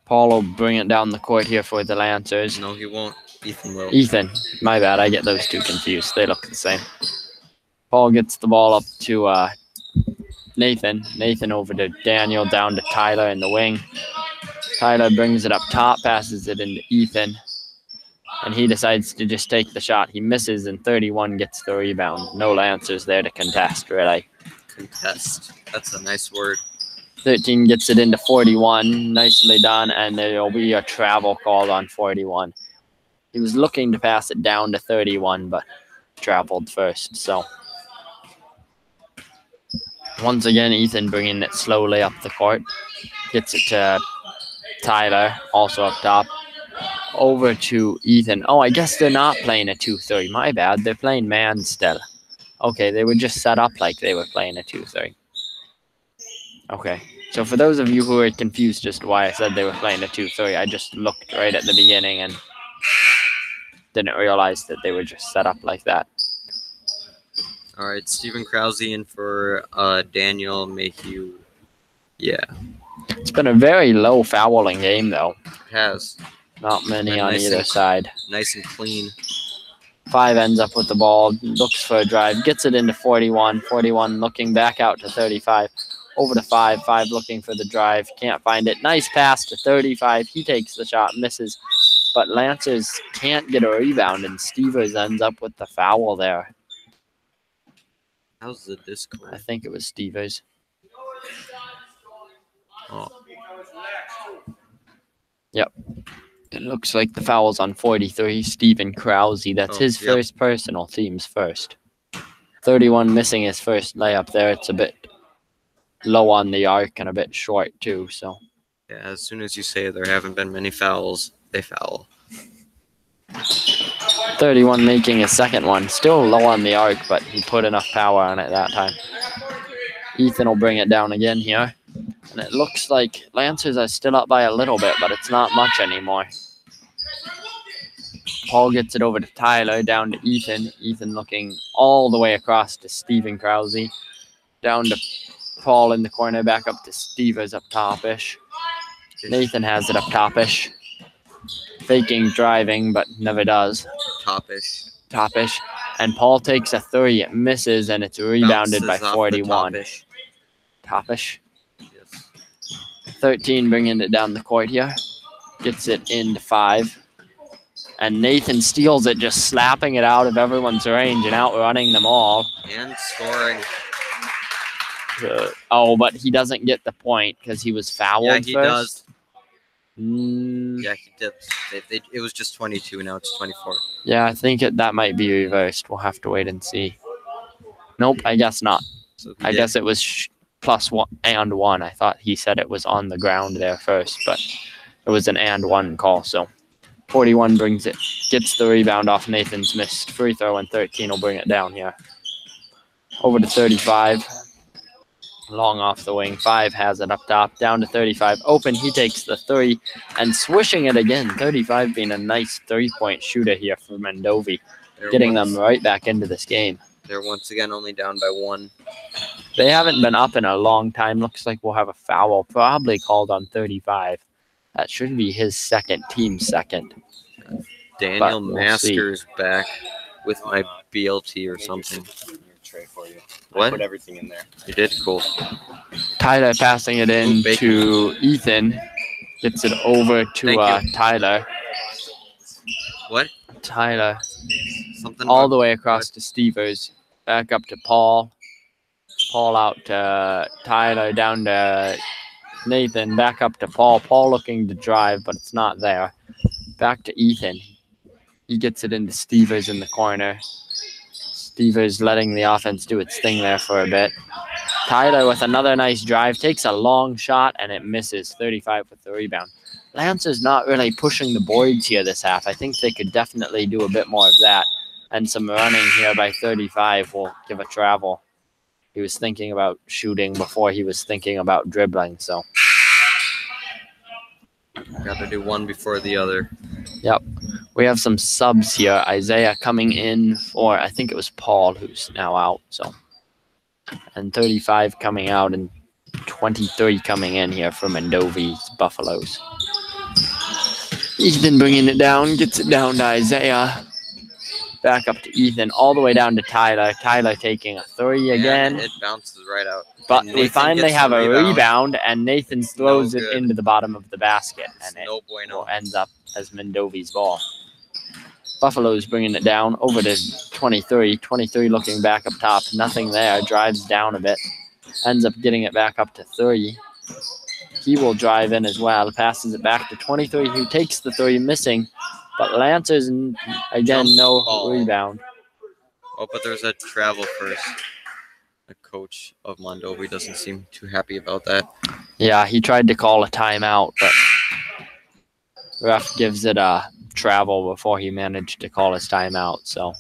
Paul will bring it down the court here for the Lancers. No, he won't. Ethan will. Ethan, my bad. I get those two confused. They look the same. Paul gets the ball up to Nathan. Nathan over to Daniel, down to Tyler in the wing. Tyler brings it up top, passes it into Ethan. And he decides to just take the shot. He misses, and 31 gets the rebound. No Lancers there to contest, really. Contest. That's a nice word. 13 gets it into 41. Nicely done, and there will be a travel called on 41. He was looking to pass it down to 31, but traveled first. So once again, Ethan bringing it slowly up the court. Gets it to Tyler, also up top. Over to Ethan. Oh, I guess they're not playing a 2-3. My bad. They're playing man still. Okay, they were just set up like they were playing a 2-3. Okay. So for those of you who are confused as to why I said they were playing a 2-3, I just looked right at the beginning and didn't realize that they were just set up like that. All right, Stephen Krause in for Daniel Mayhew. Yeah, It's been a very low fouling game, though. it has. Not many Been on nice either and- side. Nice and clean. 5 ends up with the ball, looks for a drive, gets it into 41. 41 looking back out to 35. Over to 5. 5 looking for the drive, can't find it. Nice pass to 35. He takes the shot, misses. But Lancers can't get a rebound, and Stevers ends up with the foul there. How's the I Discord? think it was Stevers. Oh, It looks like the foul's on 43, Stephen Krause. That's Oh, his yep. first personal, team's first. 31 missing his first layup there. It's a bit low on the arc and a bit short, too. So yeah. As soon as you say there haven't been many fouls, they foul. 31 making his second one. Still low on the arc, but he put enough power on it that time. Ethan will bring it down again here. And it looks like Lancers are still up by a little bit, but it's not much anymore. Paul gets it over to Tyler, down to Ethan. Ethan looking all the way across to Steven Krause. Down to Paul in the corner, back up to Stevers up topish. Nathan has it up topish. Faking driving, but never does. Topish. And Paul takes a three. It misses, and it's rebounded by 41. Topish. Yes. 13 bringing it down the court here. Gets it into 5. And Nathan steals it, just slapping it out of everyone's range and outrunning them all. And scoring. Oh, but he doesn't get the point because he was fouled Yeah, he first. does. Yeah, he did. It was just 22. Now it's 24. Yeah, I think that might be reversed. We'll have to wait and see. Nope, I guess not. So I guess it was plus 1 and 1. I thought he said it was on the ground there first, but it was an and 1 call. So 41 brings it, gets the rebound off Nathan's missed free throw, and 13 will bring it down here. Over to 35. Long off the wing. 5 has it up top. Down to 35. Open. He takes the 3 and swishing it again. 35 being a nice 3-point shooter here for Mondovi. Getting them right back into this game. They're once again only down by 1. They haven't been up in a long time. Looks like we'll have a foul probably called on 35. That should be his second, team second. Daniel We'll Masker's back with my BLT or something. Tray for you. What? I put everything in there. You did? Cool. Tyler passing it in Ooh, bacon. to Ethan. Gets it over to Thank you. Tyler. What? Tyler. Something All about- the way across to Stevers. Back up to Paul. Paul out to Tyler. Down to Nathan. Back up to Paul. Paul looking to drive, but it's not there. Back to Ethan. He gets it into Stevers in the corner. Stevers letting the offense do its thing there for a bit. Tyler with another nice drive. Takes a long shot, and it misses. 35 with the rebound. Lancers not really pushing the boards here this half. I think they could definitely do a bit more of that. And some running here by 35 will give a travel. He was thinking about shooting before he was thinking about dribbling. So, Got to do one before the other. yep. We have some subs here. Isaiah coming in for, I think it was Paul, who's now out. So, and 35 coming out and 23 coming in here for Mondovi's Buffaloes. Ethan bringing it down, gets it down to Isaiah. Back up to Ethan, all the way down to Tyler. Tyler taking a 3 again. And it bounces right out. But And we Nathan finally gets have the a rebound, and Nathan throws it good. into the bottom of the basket, and it No bueno. ends up as Mondovi's ball. Buffalo's bringing it down over to 23. 23 looking back up top. Nothing there. Drives down a bit. Ends up getting it back up to 3. He will drive in as well. Passes it back to 23, who takes the 3, missing. But Lancers, again, Jump no ball. rebound. Oh, but there's a travel first. The coach of Mondovi doesn't seem too happy about that. Yeah, he tried to call a timeout, but ref gives it a travel before he managed to call his timeout. So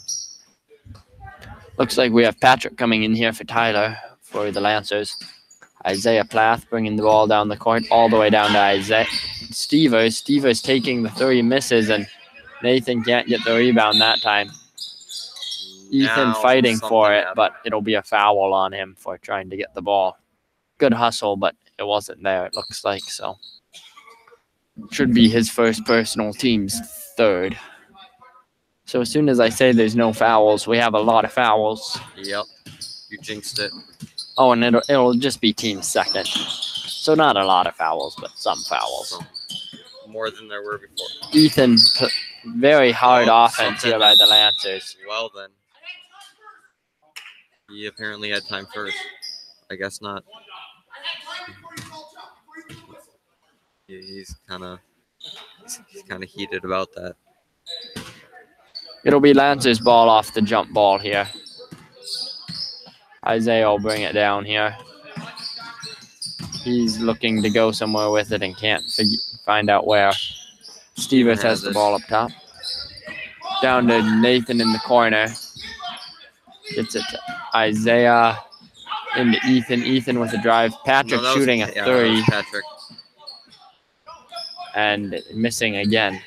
looks like we have Patrick coming in here for Tyler for the Lancers. Isaiah Plath bringing the ball down the court all the way down to Isaiah Stevers. Stevers taking the 3, misses, and Nathan can't get the rebound that time. Ethan Now fighting for something it, happened. but it'll be a foul on him for trying to get the ball. Good hustle, but it wasn't there, it looks like. So should be his first personal, team's 3rd. So as soon as I say there's no fouls, we have a lot of fouls. Yep. You jinxed it. Oh, and it'll just be team's 2nd. So not a lot of fouls, but some fouls. So, more than there were before. Ethan, very hard Oh, offense something here by the Lancers. Well then. He apparently had time first. I guess not. He's kind of heated about that. It'll be Lancers ball off the jump ball here. Isaiah will bring it down here. He's looking to go somewhere with it and can't find out where. Stevers has the ball up top. Down to Nathan in the corner. Gets it to Isaiah. into Ethan. Ethan with a drive. Patrick shooting a three. Patrick. And missing again.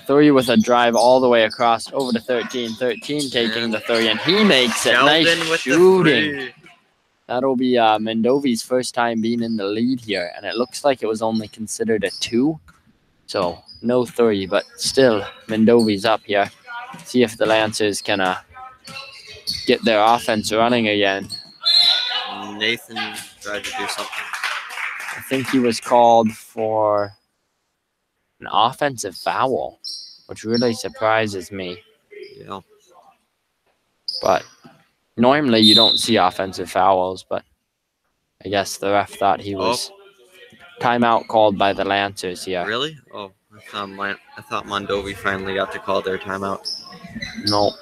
3 with a drive all the way across over to 13. 13 taking the 3, and he makes it. Sheldon nice with shooting. That'll be Mondovi's first time being in the lead here, and it looks like it was only considered a 2. So no 3, but still Mondovi's up here. See if the Lancers can get their offense running again. Nathan tried to do something. I think he was called for an offensive foul, which really surprises me. Yeah. But normally you don't see offensive fouls, but I guess the ref thought he was timeout called by the Lancers here. Really? Oh, I thought Mondovi finally got to call their timeout. Nope.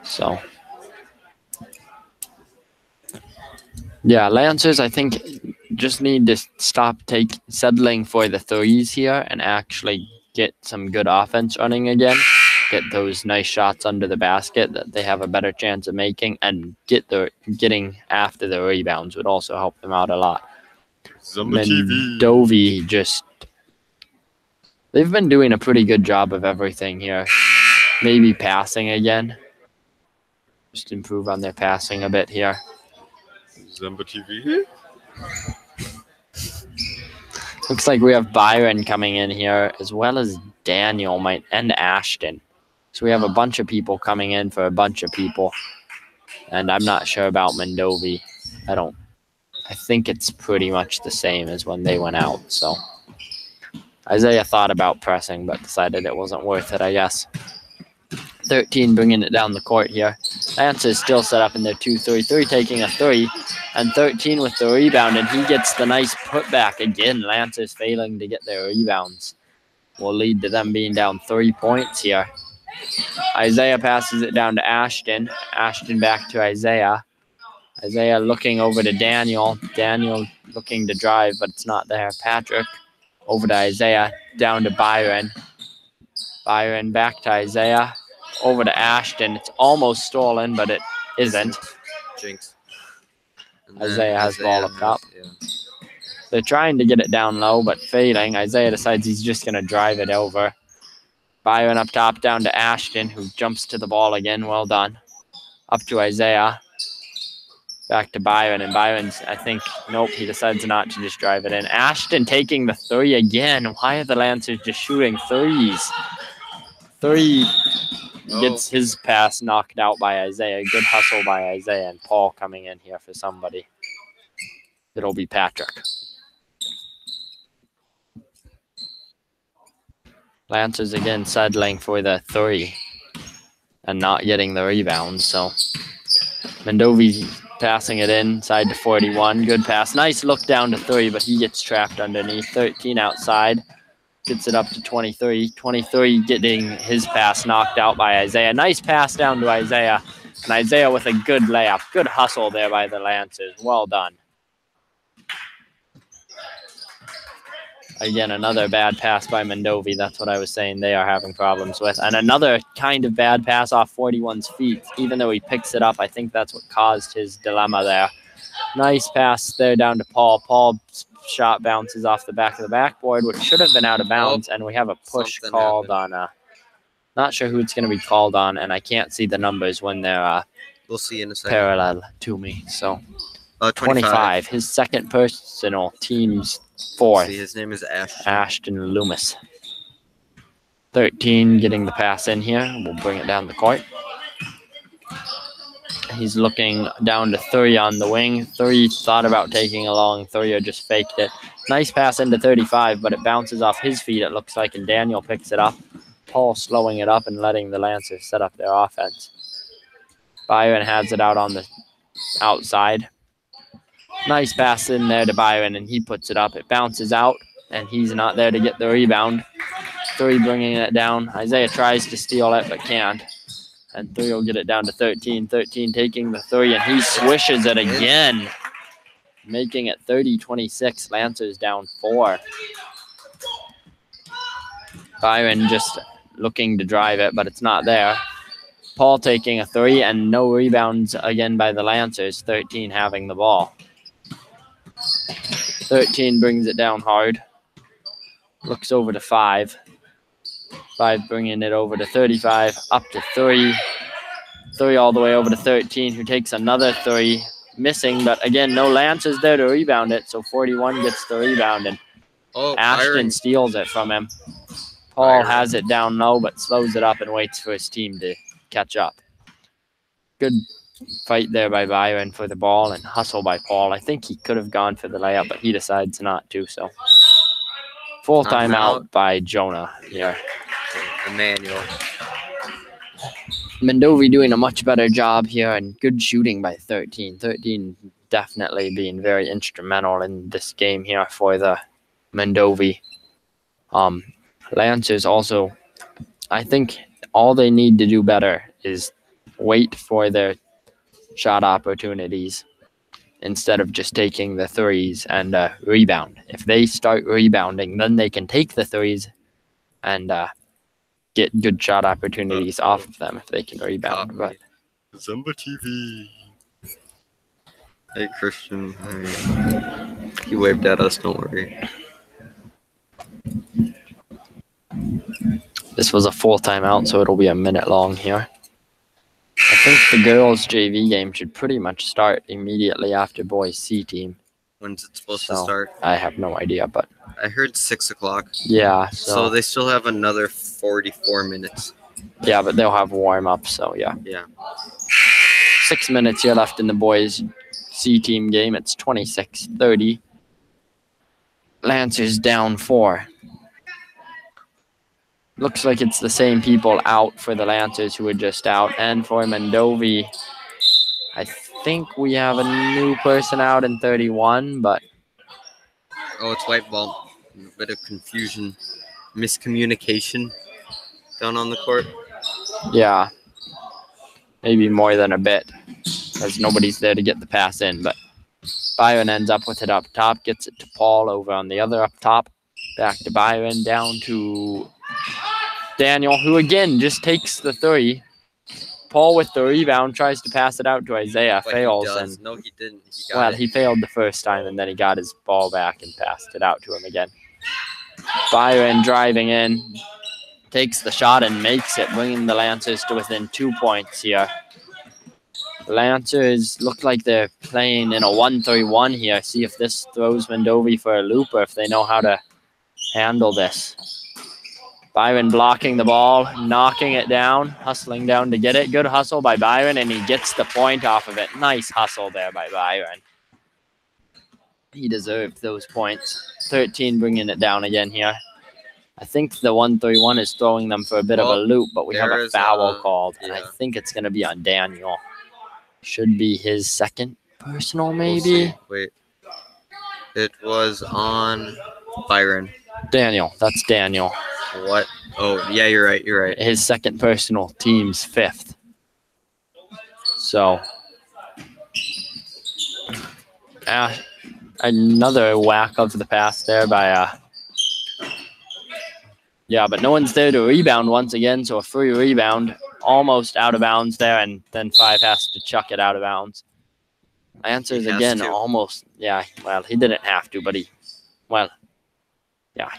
So, yeah, Lancers, I think, just need to stop settling for the 3s here and actually get some good offense running again. Get those nice shots under the basket that they have a better chance of making, and getting after the rebounds would also help them out a lot. Mondovi they've been doing a pretty good job of everything here. Maybe passing again. Just improve on their passing a bit here. Zumba TV. Looks like we have Byron coming in here, as well as Daniel and Ashton. So we have a bunch of people coming in for a bunch of people. And I'm not sure about Mondovi. I think it's pretty much the same as when they went out. So Isaiah thought about pressing, but decided it wasn't worth it, I guess. 13 bringing it down the court here. Lancers still set up in their 2-3-3, taking a 3. And 13 with the rebound, and he gets the nice putback again. Lancers failing to get their rebounds will lead to them being down 3 points here. Isaiah passes it down to Ashton. Ashton back to Isaiah. Isaiah looking over to Daniel. Daniel looking to drive, but it's not there. Patrick over to Isaiah. Down to Byron. Byron back to Isaiah. Over to Ashton. It's almost stolen, but it isn't. Jinx. Isaiah has ball up top. Yeah. They're trying to get it down low, but failing. Isaiah decides he's just going to drive it over. Byron up top, down to Ashton, who jumps to the ball again. Well done. Up to Isaiah. Back to Byron, and Byron's, I think, nope, he decides not to just drive it in. Ashton taking the 3 again. Why are the Lancers just shooting 3s? 3 gets his pass knocked out by Isaiah. Good hustle by Isaiah, and Paul coming in here for somebody. It'll be Patrick. Lancers again settling for the 3 and not getting the rebound. So Mondovi passing it inside to 41. Good pass. Nice look down to 3, but he gets trapped underneath. 13 outside. Gets it up to 23. 23 getting his pass knocked out by Isaiah. Nice pass down to Isaiah. And Isaiah with a good layup. Good hustle there by the Lancers. Well done. Again, another bad pass by Mondovi. That's what I was saying they are having problems with. And another kind of bad pass off 41's feet. Even though he picks it up, I think that's what caused his dilemma there. Nice pass there down to Paul. Paul's shot bounces off the back of the backboard, which should have been out of bounds. And we have a push called on. Not sure who it's going to be called on, and I can't see the numbers when they're we'll see in a second. Parallel to me. So 25. His second personal, team's 4th. See, his name is Ashton Loomis. 13 getting the pass in here. We'll bring it down the court. He's looking down to 3 on the wing. 3 thought about taking a long 3 or just faked it. Nice pass into 35, but it bounces off his feet, it looks like, and Daniel picks it up. Paul slowing it up and letting the Lancers set up their offense. Byron has it out on the outside. Nice pass in there to Byron, and he puts it up. It bounces out, and he's not there to get the rebound. 3 bringing it down. Isaiah tries to steal it, but can't. And 3 will get it down to 13. 13 taking the 3, and he swishes it again, making it 30-26. Lancers down 4. Byron just looking to drive it, but it's not there. Paul taking a 3, and no rebounds again by the Lancers. 13 having the ball. 13 brings it down hard. Looks over to 5. 5 bringing it over to 35. Up to 3. 3 all the way over to 13, who takes another 3. Missing, but again, no Lancers there to rebound it, so 41 gets the rebound, and Ashton Byron. steals it from him. Paul has it down low, but slows it up and waits for his team to catch up. Good fight there by Byron for the ball and hustle by Paul. I think he could have gone for the layup, but he decides not to, so. Full timeout by Jonah here. Immanuel. Mondovi doing a much better job here, and good shooting by 13. 13 definitely being very instrumental in this game here for the Mondovi. Lancers also, I think all they need to do better is wait for their shot opportunities instead of just taking the 3s and rebound. If they start rebounding, then they can take the 3s and get good shot opportunities off of them if they can rebound. But Zumba TV. Hey, Christian. Hey. He waved at us, don't worry. this was a full timeout, so it'll be a minute long here. I think the girls' JV game should pretty much start immediately after boys' C team. When's it supposed to start? I have no idea, but I heard 6 o'clock. yeah. So they still have another 44 minutes. Yeah, but they'll have warm up, so yeah. Yeah. 6 minutes here left in the boys' C team game. It's 26-30. Lancers down 4. Looks like it's the same people out for the Lancers who were just out. And for Mondovi, I think we have a new person out in 31, but... Oh, it's white ball. A bit of confusion. Miscommunication down on the court. yeah, maybe more than a bit, because nobody's there to get the pass in. But Byron ends up with it up top, gets it to Paul over on the other up top. Back to Byron, down to Daniel, who again just takes the 3. Paul with the rebound tries to pass it out to Isaiah, But fails. he does. And No, he didn't. He got it. he failed the first time, and then he got his ball back and passed it out to him again. Byron driving in, takes the shot and makes it, bringing the Lancers to within 2 points here. Lancers look like they're playing in a 1-3-1 here. See if this throws Mondovi for a loop or if they know how to handle this. Byron blocking the ball, knocking it down, hustling down to get it. Good hustle by Byron, and he gets the point off of it. Nice hustle there by Byron. He deserved those points. 13 bringing it down again here. I think the 1-3-1 is throwing them for a bit of a loop, but we have a foul called, and I think it's going to be on Daniel. Should be his second personal, maybe? Wait. It was on Byron. Daniel. That's Daniel. What? Oh, yeah, you're right. You're right. His second personal, team's 5th. So, another whack of the pass there by, yeah, but no one's there to rebound once again, so a free rebound, almost out of bounds there, and then 5 has to chuck it out of bounds. Lancers again, almost, yeah, well, he didn't have to, but he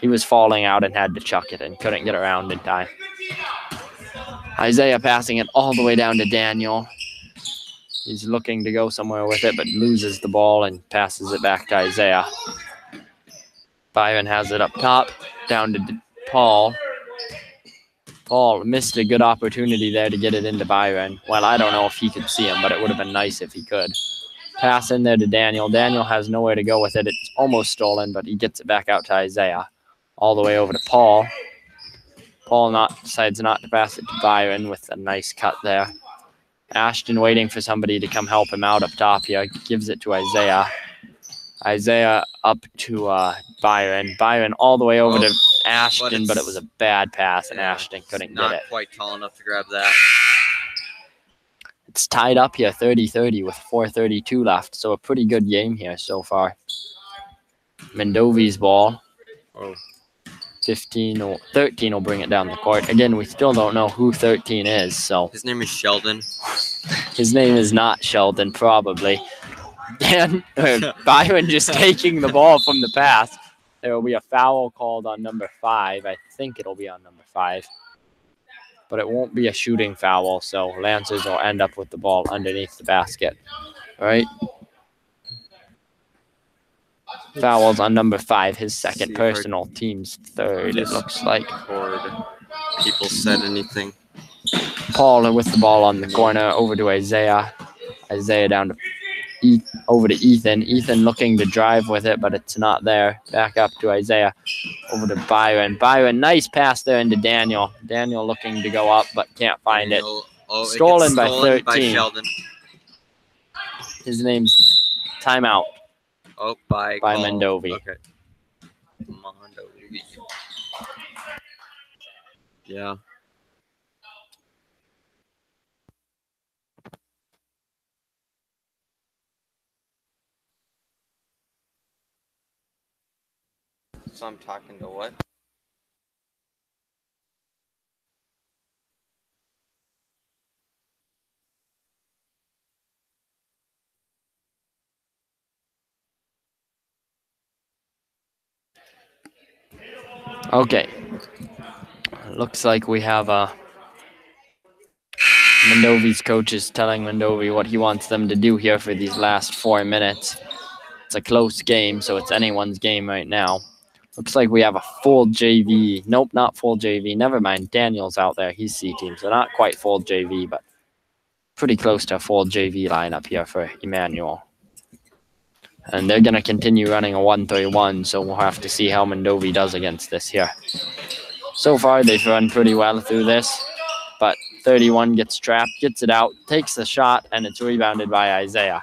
was falling out and had to chuck it and couldn't get around in time. Isaiah passing it all the way down to Daniel. He's looking to go somewhere with it, but loses the ball and passes it back to Isaiah. Byron has it up top, down to Paul. Paul missed a good opportunity there to get it into Byron. Well, I don't know if he could see him, but it would have been nice if he could. Pass in there to Daniel. Daniel has nowhere to go with it. It's almost stolen, but he gets it back out to Isaiah. All the way over to Paul. Paul decides not to pass it to Byron with a nice cut there. Ashton waiting for somebody to come help him out up top here. Gives it to Isaiah. Isaiah up to Byron. Byron all the way over to Ashton, but it was a bad pass, and Ashton couldn't get it. Not quite tall enough to grab that. It's tied up here, 30-30 with 4:32 left. So a pretty good game here so far. Mondovi's ball. Oh. 15 or 13 will bring it down the court. Again, we still don't know who 13 is, so His name is Sheldon. his name is not Sheldon, probably. Byron just taking the ball from the pass. There will be a foul called on number 5. I think it'll be on number 5. But it won't be a shooting foul, so Lancers will end up with the ball underneath the basket. All right. Fouls on number 5, his second personal, team's third, it looks like. People said anything. Paul with the ball on the corner, over to Isaiah. Isaiah down to over to Ethan. Ethan looking to drive with it, but it's not there. Back up to Isaiah. Over to Byron. Byron, nice pass there into Daniel. Daniel looking to go up, but can't find it. Stolen by 13. By Sheldon. His name's timeout. Oh, by Mondovi. Okay. Mondovi. Yeah. So I'm talking to what? Okay. Looks like we have Mondovi's coach is telling Mondovi what he wants them to do here for these last 4 minutes. It's a close game, so it's anyone's game right now. Looks like we have a full JV. Nope, not full JV. Never mind. Daniel's out there. He's C team, so not quite full JV, but pretty close to a full JV lineup here for Immanuel. And they're going to continue running a 1-3-1, so we'll have to see how Mondovi does against this here. So far, they've run pretty well through this, but 31 gets trapped, gets it out, takes the shot, and it's rebounded by Isaiah.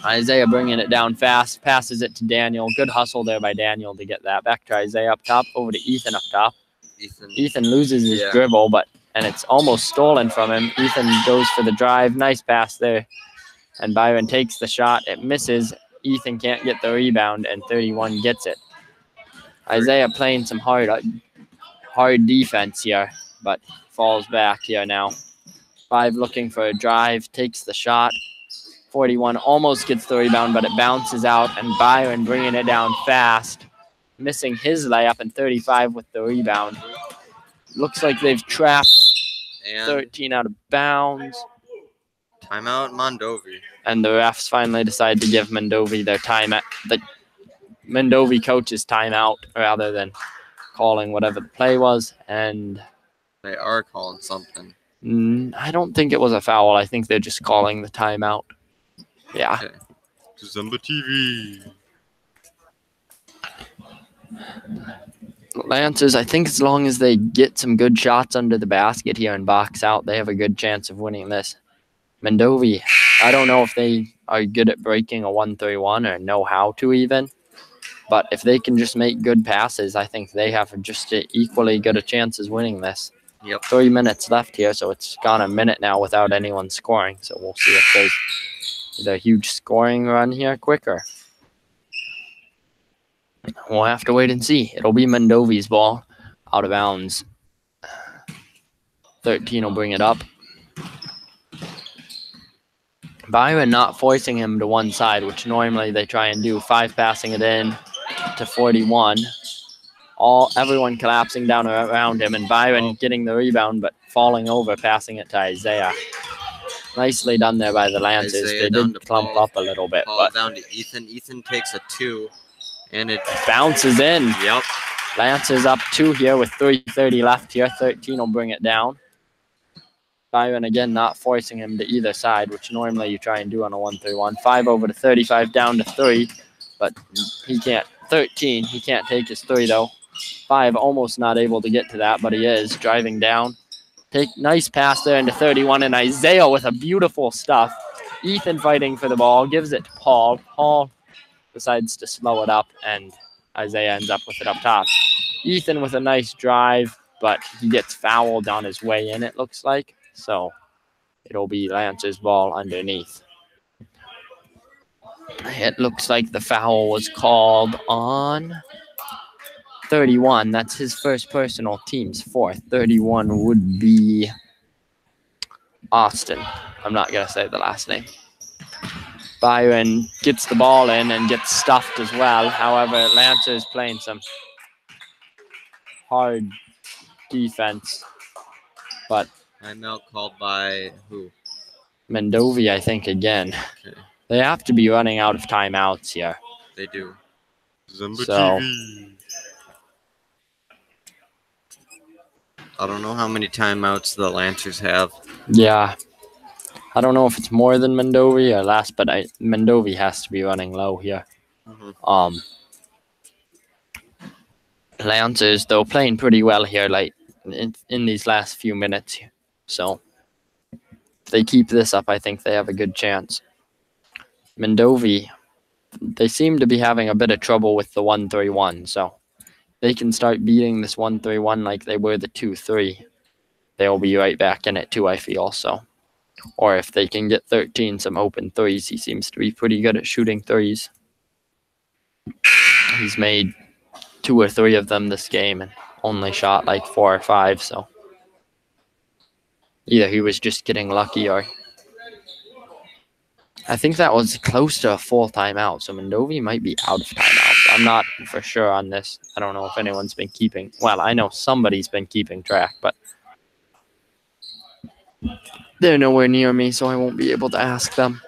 Isaiah bringing it down fast, passes it to Daniel. Good hustle there by Daniel to get that. Back to Isaiah up top, over to Ethan up top. Ethan loses his dribble, and it's almost stolen from him. Ethan goes for the drive. Nice pass there. And Byron takes the shot. It misses. Ethan can't get the rebound, and 31 gets it. Isaiah playing some hard defense here, but falls back here now. 5 looking for a drive, takes the shot. 41 almost gets the rebound, but it bounces out, and Byron bringing it down fast, missing his layup, and 35 with the rebound. Looks like they've trapped 13 out of bounds. Timeout, Mondovi. And the refs finally decide to give Mondovi their timeout. The Mondovi coach's timeout rather than calling whatever the play was. And they are calling something. I don't think it was a foul. I think they're just calling the timeout. Yeah. Okay. Zumba TV. Lancers, I think as long as they get some good shots under the basket here and box out, they have a good chance of winning this. Mondovi, I don't know if they are good at breaking a 1-3-1 or know how to even. But if they can just make good passes, I think they have just equally good a chance as winning this. Yep. 3 minutes left here, so it's gone a minute now without anyone scoring. So we'll see if there's either a huge scoring run here quicker. We'll have to wait and see. It'll be Mondovi's ball out of bounds. 13 will bring it up. Byron not forcing him to one side, which normally they try and do. 5 passing it in to 41. Everyone collapsing down around him, and Byron getting the rebound, but falling over, passing it to Isaiah. Nicely done there by the Lancers. Isaiah they did clump up a little bit, but down to Ethan. Ethan takes a 2, and it bounces in. Yep. Lancers up 2 here with 3:30 left here. 13 will bring it down. Byron again not forcing him to either side, which normally you try and do on a 1-3-1. 5 over to 35, down to 3, but he can't. 13, he can't take his 3 though. 5 almost not able to get to that, but he is driving down. Nice pass there into 31, and Isaiah with a beautiful stuff. Ethan fighting for the ball, gives it to Paul. Paul decides to slow it up, and Isaiah ends up with it up top. Ethan with a nice drive, but he gets fouled on his way in, it looks like. So it'll be Lance's ball underneath. It looks like the foul was called on 31. That's his first personal, team's fourth. 31 would be Austin. I'm not going to say the last name. Byron gets the ball in and gets stuffed as well. However, Lancer is playing some hard defense. But Timeout called by who? Mondovi, I think, again. Okay, They have to be running out of timeouts here. they do. So, TV. I don't know how many timeouts the Lancers have. yeah. I don't know if it's more than Mondovi or less, but Mondovi has to be running low here. Mhm. Lancers, though, playing pretty well here, like in these last few minutes. So if they keep this up, I think they have a good chance. Mondovi, they seem to be having a bit of trouble with the 1-3-1, so they can start beating this 1-3-1 like they were the 2-3. They'll be right back in it too, I feel. So, or if they can get 13 some open threes, he seems to be pretty good at shooting threes. He's made 2 or 3 of them this game and only shot like 4 or 5. So either he was just getting lucky, or I think that was close to a full timeout. So Mondovi might be out of timeouts. I'm not for sure on this. I don't know if anyone's been keeping. Well, I know somebody's been keeping track, but they're nowhere near me, so I won't be able to ask them.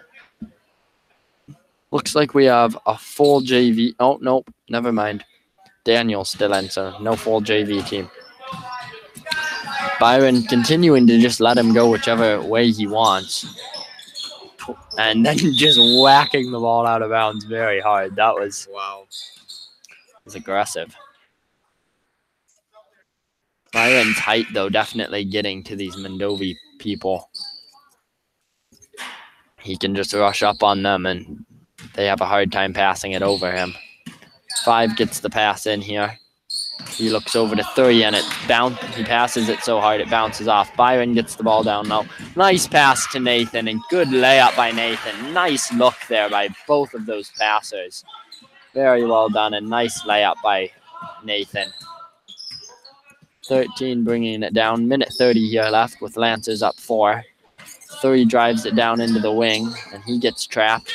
Looks like we have a full JV. Oh, nope. Never mind. Daniel's still in, so no full JV team. Byron continuing to just let him go whichever way he wants. And then just whacking the ball out of bounds very hard. That was aggressive. Byron's height, though, definitely getting to these Mondovi people. He can just rush up on them, and they have a hard time passing it over him. 5 gets the pass in here. He looks over to 3, and he passes it so hard it bounces off. Byron gets the ball down low. Nice pass to Nathan, and good layup by Nathan. Nice look there by both of those passers. Very well done, and nice layup by Nathan. 13 bringing it down. Minute 30 here left with Lancers up 4. 3 drives it down into the wing, and he gets trapped.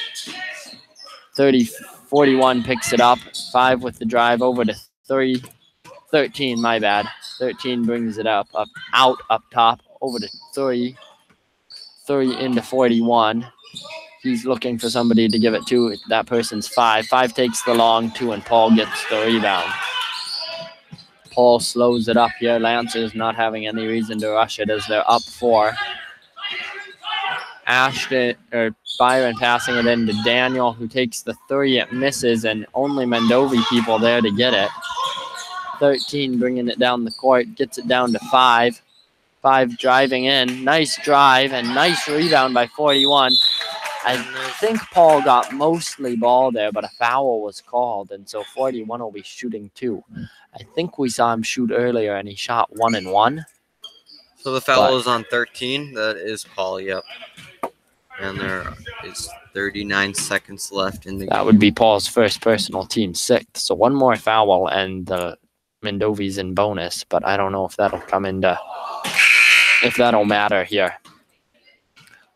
41 picks it up. 5 with the drive over to 3. 13, my bad. 13 brings it out up top, over to 3. 3 into 41. He's looking for somebody to give it to. That person's 5. 5 takes the long 2, and Paul gets the rebound. Paul slows it up here. Lancers not having any reason to rush it as they're up 4. Byron passing it into Daniel, who takes the 3. It misses, and only Mondovi people there to get it. 13 bringing it down the court, gets it down to 5. 5 driving in. Nice drive and nice rebound by 41. I think Paul got mostly ball there, but a foul was called, and so 41 will be shooting 2. I think we saw him shoot earlier, and he shot 1 and 1. So the foul is on 13. That is Paul, yep. And there is 39 seconds left in the game. That would be Paul's first personal, team 6th. So 1 more foul, and Mondovi's in bonus, but I don't know if that'll matter here.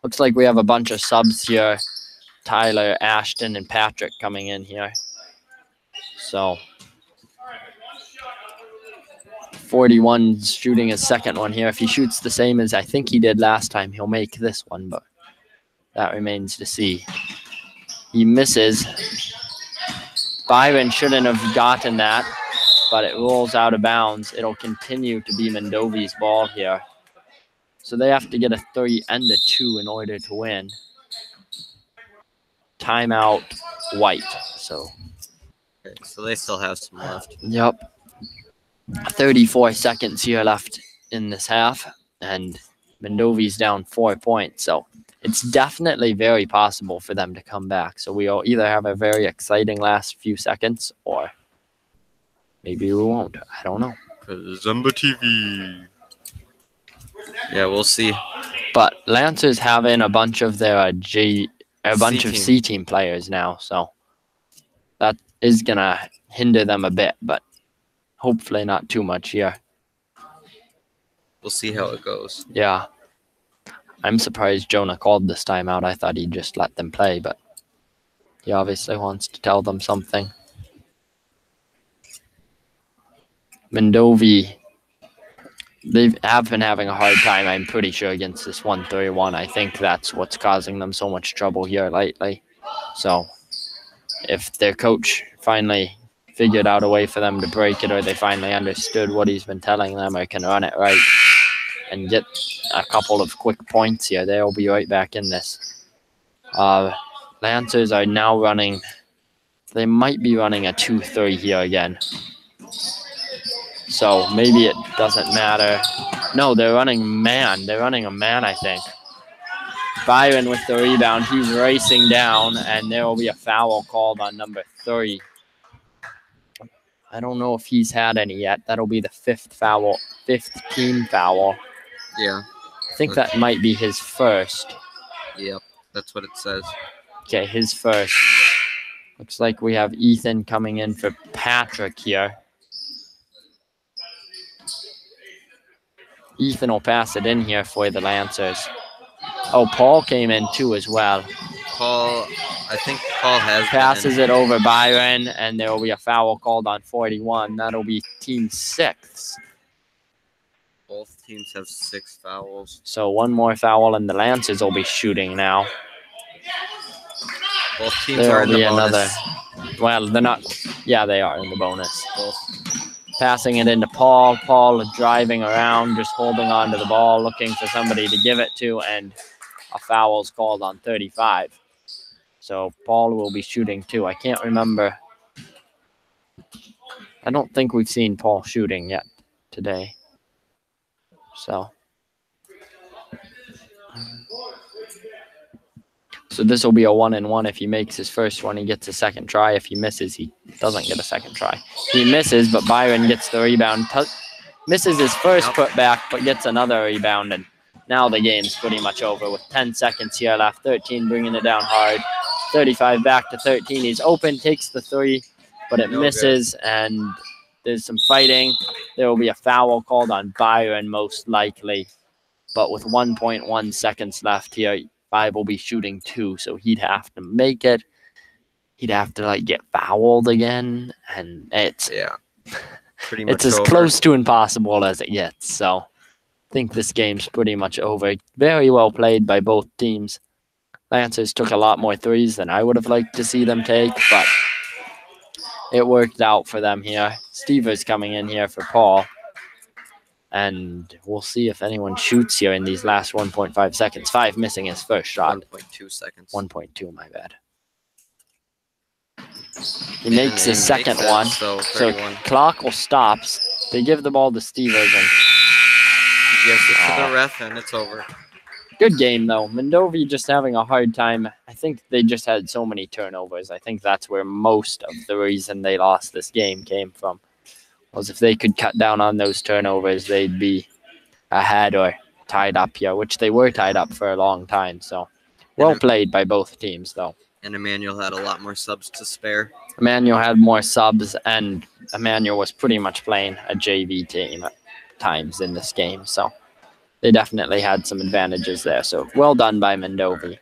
Looks like we have a bunch of subs here. Tyler, Ashton, and Patrick coming in here. So 41's shooting his second one here. If he shoots the same as I think he did last time, he'll make this one, but that remains to see. He misses. Byron shouldn't have gotten that, but it rolls out of bounds. It'll continue to be Mondovi's ball here. So they have to get a 3 and a 2 in order to win. Timeout, White. So they still have some left. Yep. 34 seconds here left in this half, and Mondovi's down 4 points. So it's definitely very possible for them to come back. So we'll either have a very exciting last few seconds, or maybe we won't. I don't know. Zumba TV. Yeah, we'll see. But Lancers have in a bunch of their C team players now, so that is gonna hinder them a bit. But Hopefully not too much here. We'll see how it goes. Yeah. I'm surprised Jonah called this timeout. I thought he'd just let them play, but he obviously wants to tell them something. Mondovi, they have been having a hard time, I'm pretty sure, against this 131. I think that's what's causing them so much trouble here lately. So if their coach finally figured out a way for them to break it, or they finally understood what he's been telling them, or can run it right and get a couple of quick points here, they'll be right back in this. Lancers are now running, they might be running a 2-3 here again. So maybe it doesn't matter. No, they're running man. They're running a man, I think. Byron with the rebound. He's racing down, and there will be a foul called on number 3. I don't know if he's had any yet. That'll be the 5th team foul. Yeah. I think that might be his first. Yep. That's what it says. Okay, his first. Looks like we have Ethan coming in for Patrick here. Ethan will pass it in here for the Lancers. Oh, Paul came in too as well. I think Paul has passes it over Byron, and there will be a foul called on 41. That'll be team 6th. Both teams have 6 fouls. So one more foul, and the Lancers will be shooting now. Both teams are in the bonus. Well, they're not. Yeah, they are in the bonus. Passing it into Paul. Paul driving around, just holding on to the ball, looking for somebody to give it to, and a foul is called on 35. So Paul will be shooting too. I can't remember. I don't think we've seen Paul shooting yet today. So this will be a 1-and-1. If he makes his first one, he gets a second try. If he misses, he doesn't get a second try. He misses, but Byron gets the rebound. Misses his first putback, but gets another rebound. And now the game's pretty much over with 10 seconds here left. 13 bringing it down hard. 35 back to 13. He's open, takes the 3, but it misses, and there's some fighting. There will be a foul called on Byron, most likely. But with 1.1 seconds left here, 5 will be shooting 2, so he'd have to make it. He'd have to get fouled again, and it's pretty much it's as close to impossible as it gets. So I think this game's pretty much over. Very well played by both teams. Lancers took a lot more 3s than I would have liked to see them take, but it worked out for them here. Stever's coming in here for Paul. And we'll see if anyone shoots here in these last 1.5 seconds. 5 missing his first shot. 1.2 seconds. 1.2, my bad. He makes his second one. So clock will stop. They give the ball to Stevers, and he gives it to the ref, and it's over. Good game, though. Mondovi just having a hard time. I think they just had so many turnovers. I think that's where most of the reason they lost this game came from. Was if they could cut down on those turnovers, they'd be ahead or tied up here, which they were tied up for a long time. So well played by both teams, though. And Immanuel had a lot more subs to spare. Immanuel had more subs, and Immanuel was pretty much playing a JV team at times in this game. So they definitely had some advantages there. So well done by Mondovi.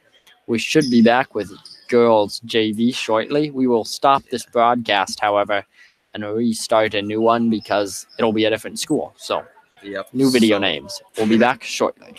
We should be back with girls JV shortly. We will stop this broadcast, however, and restart a new one because it'll be a different school. So new video names. We'll be back shortly.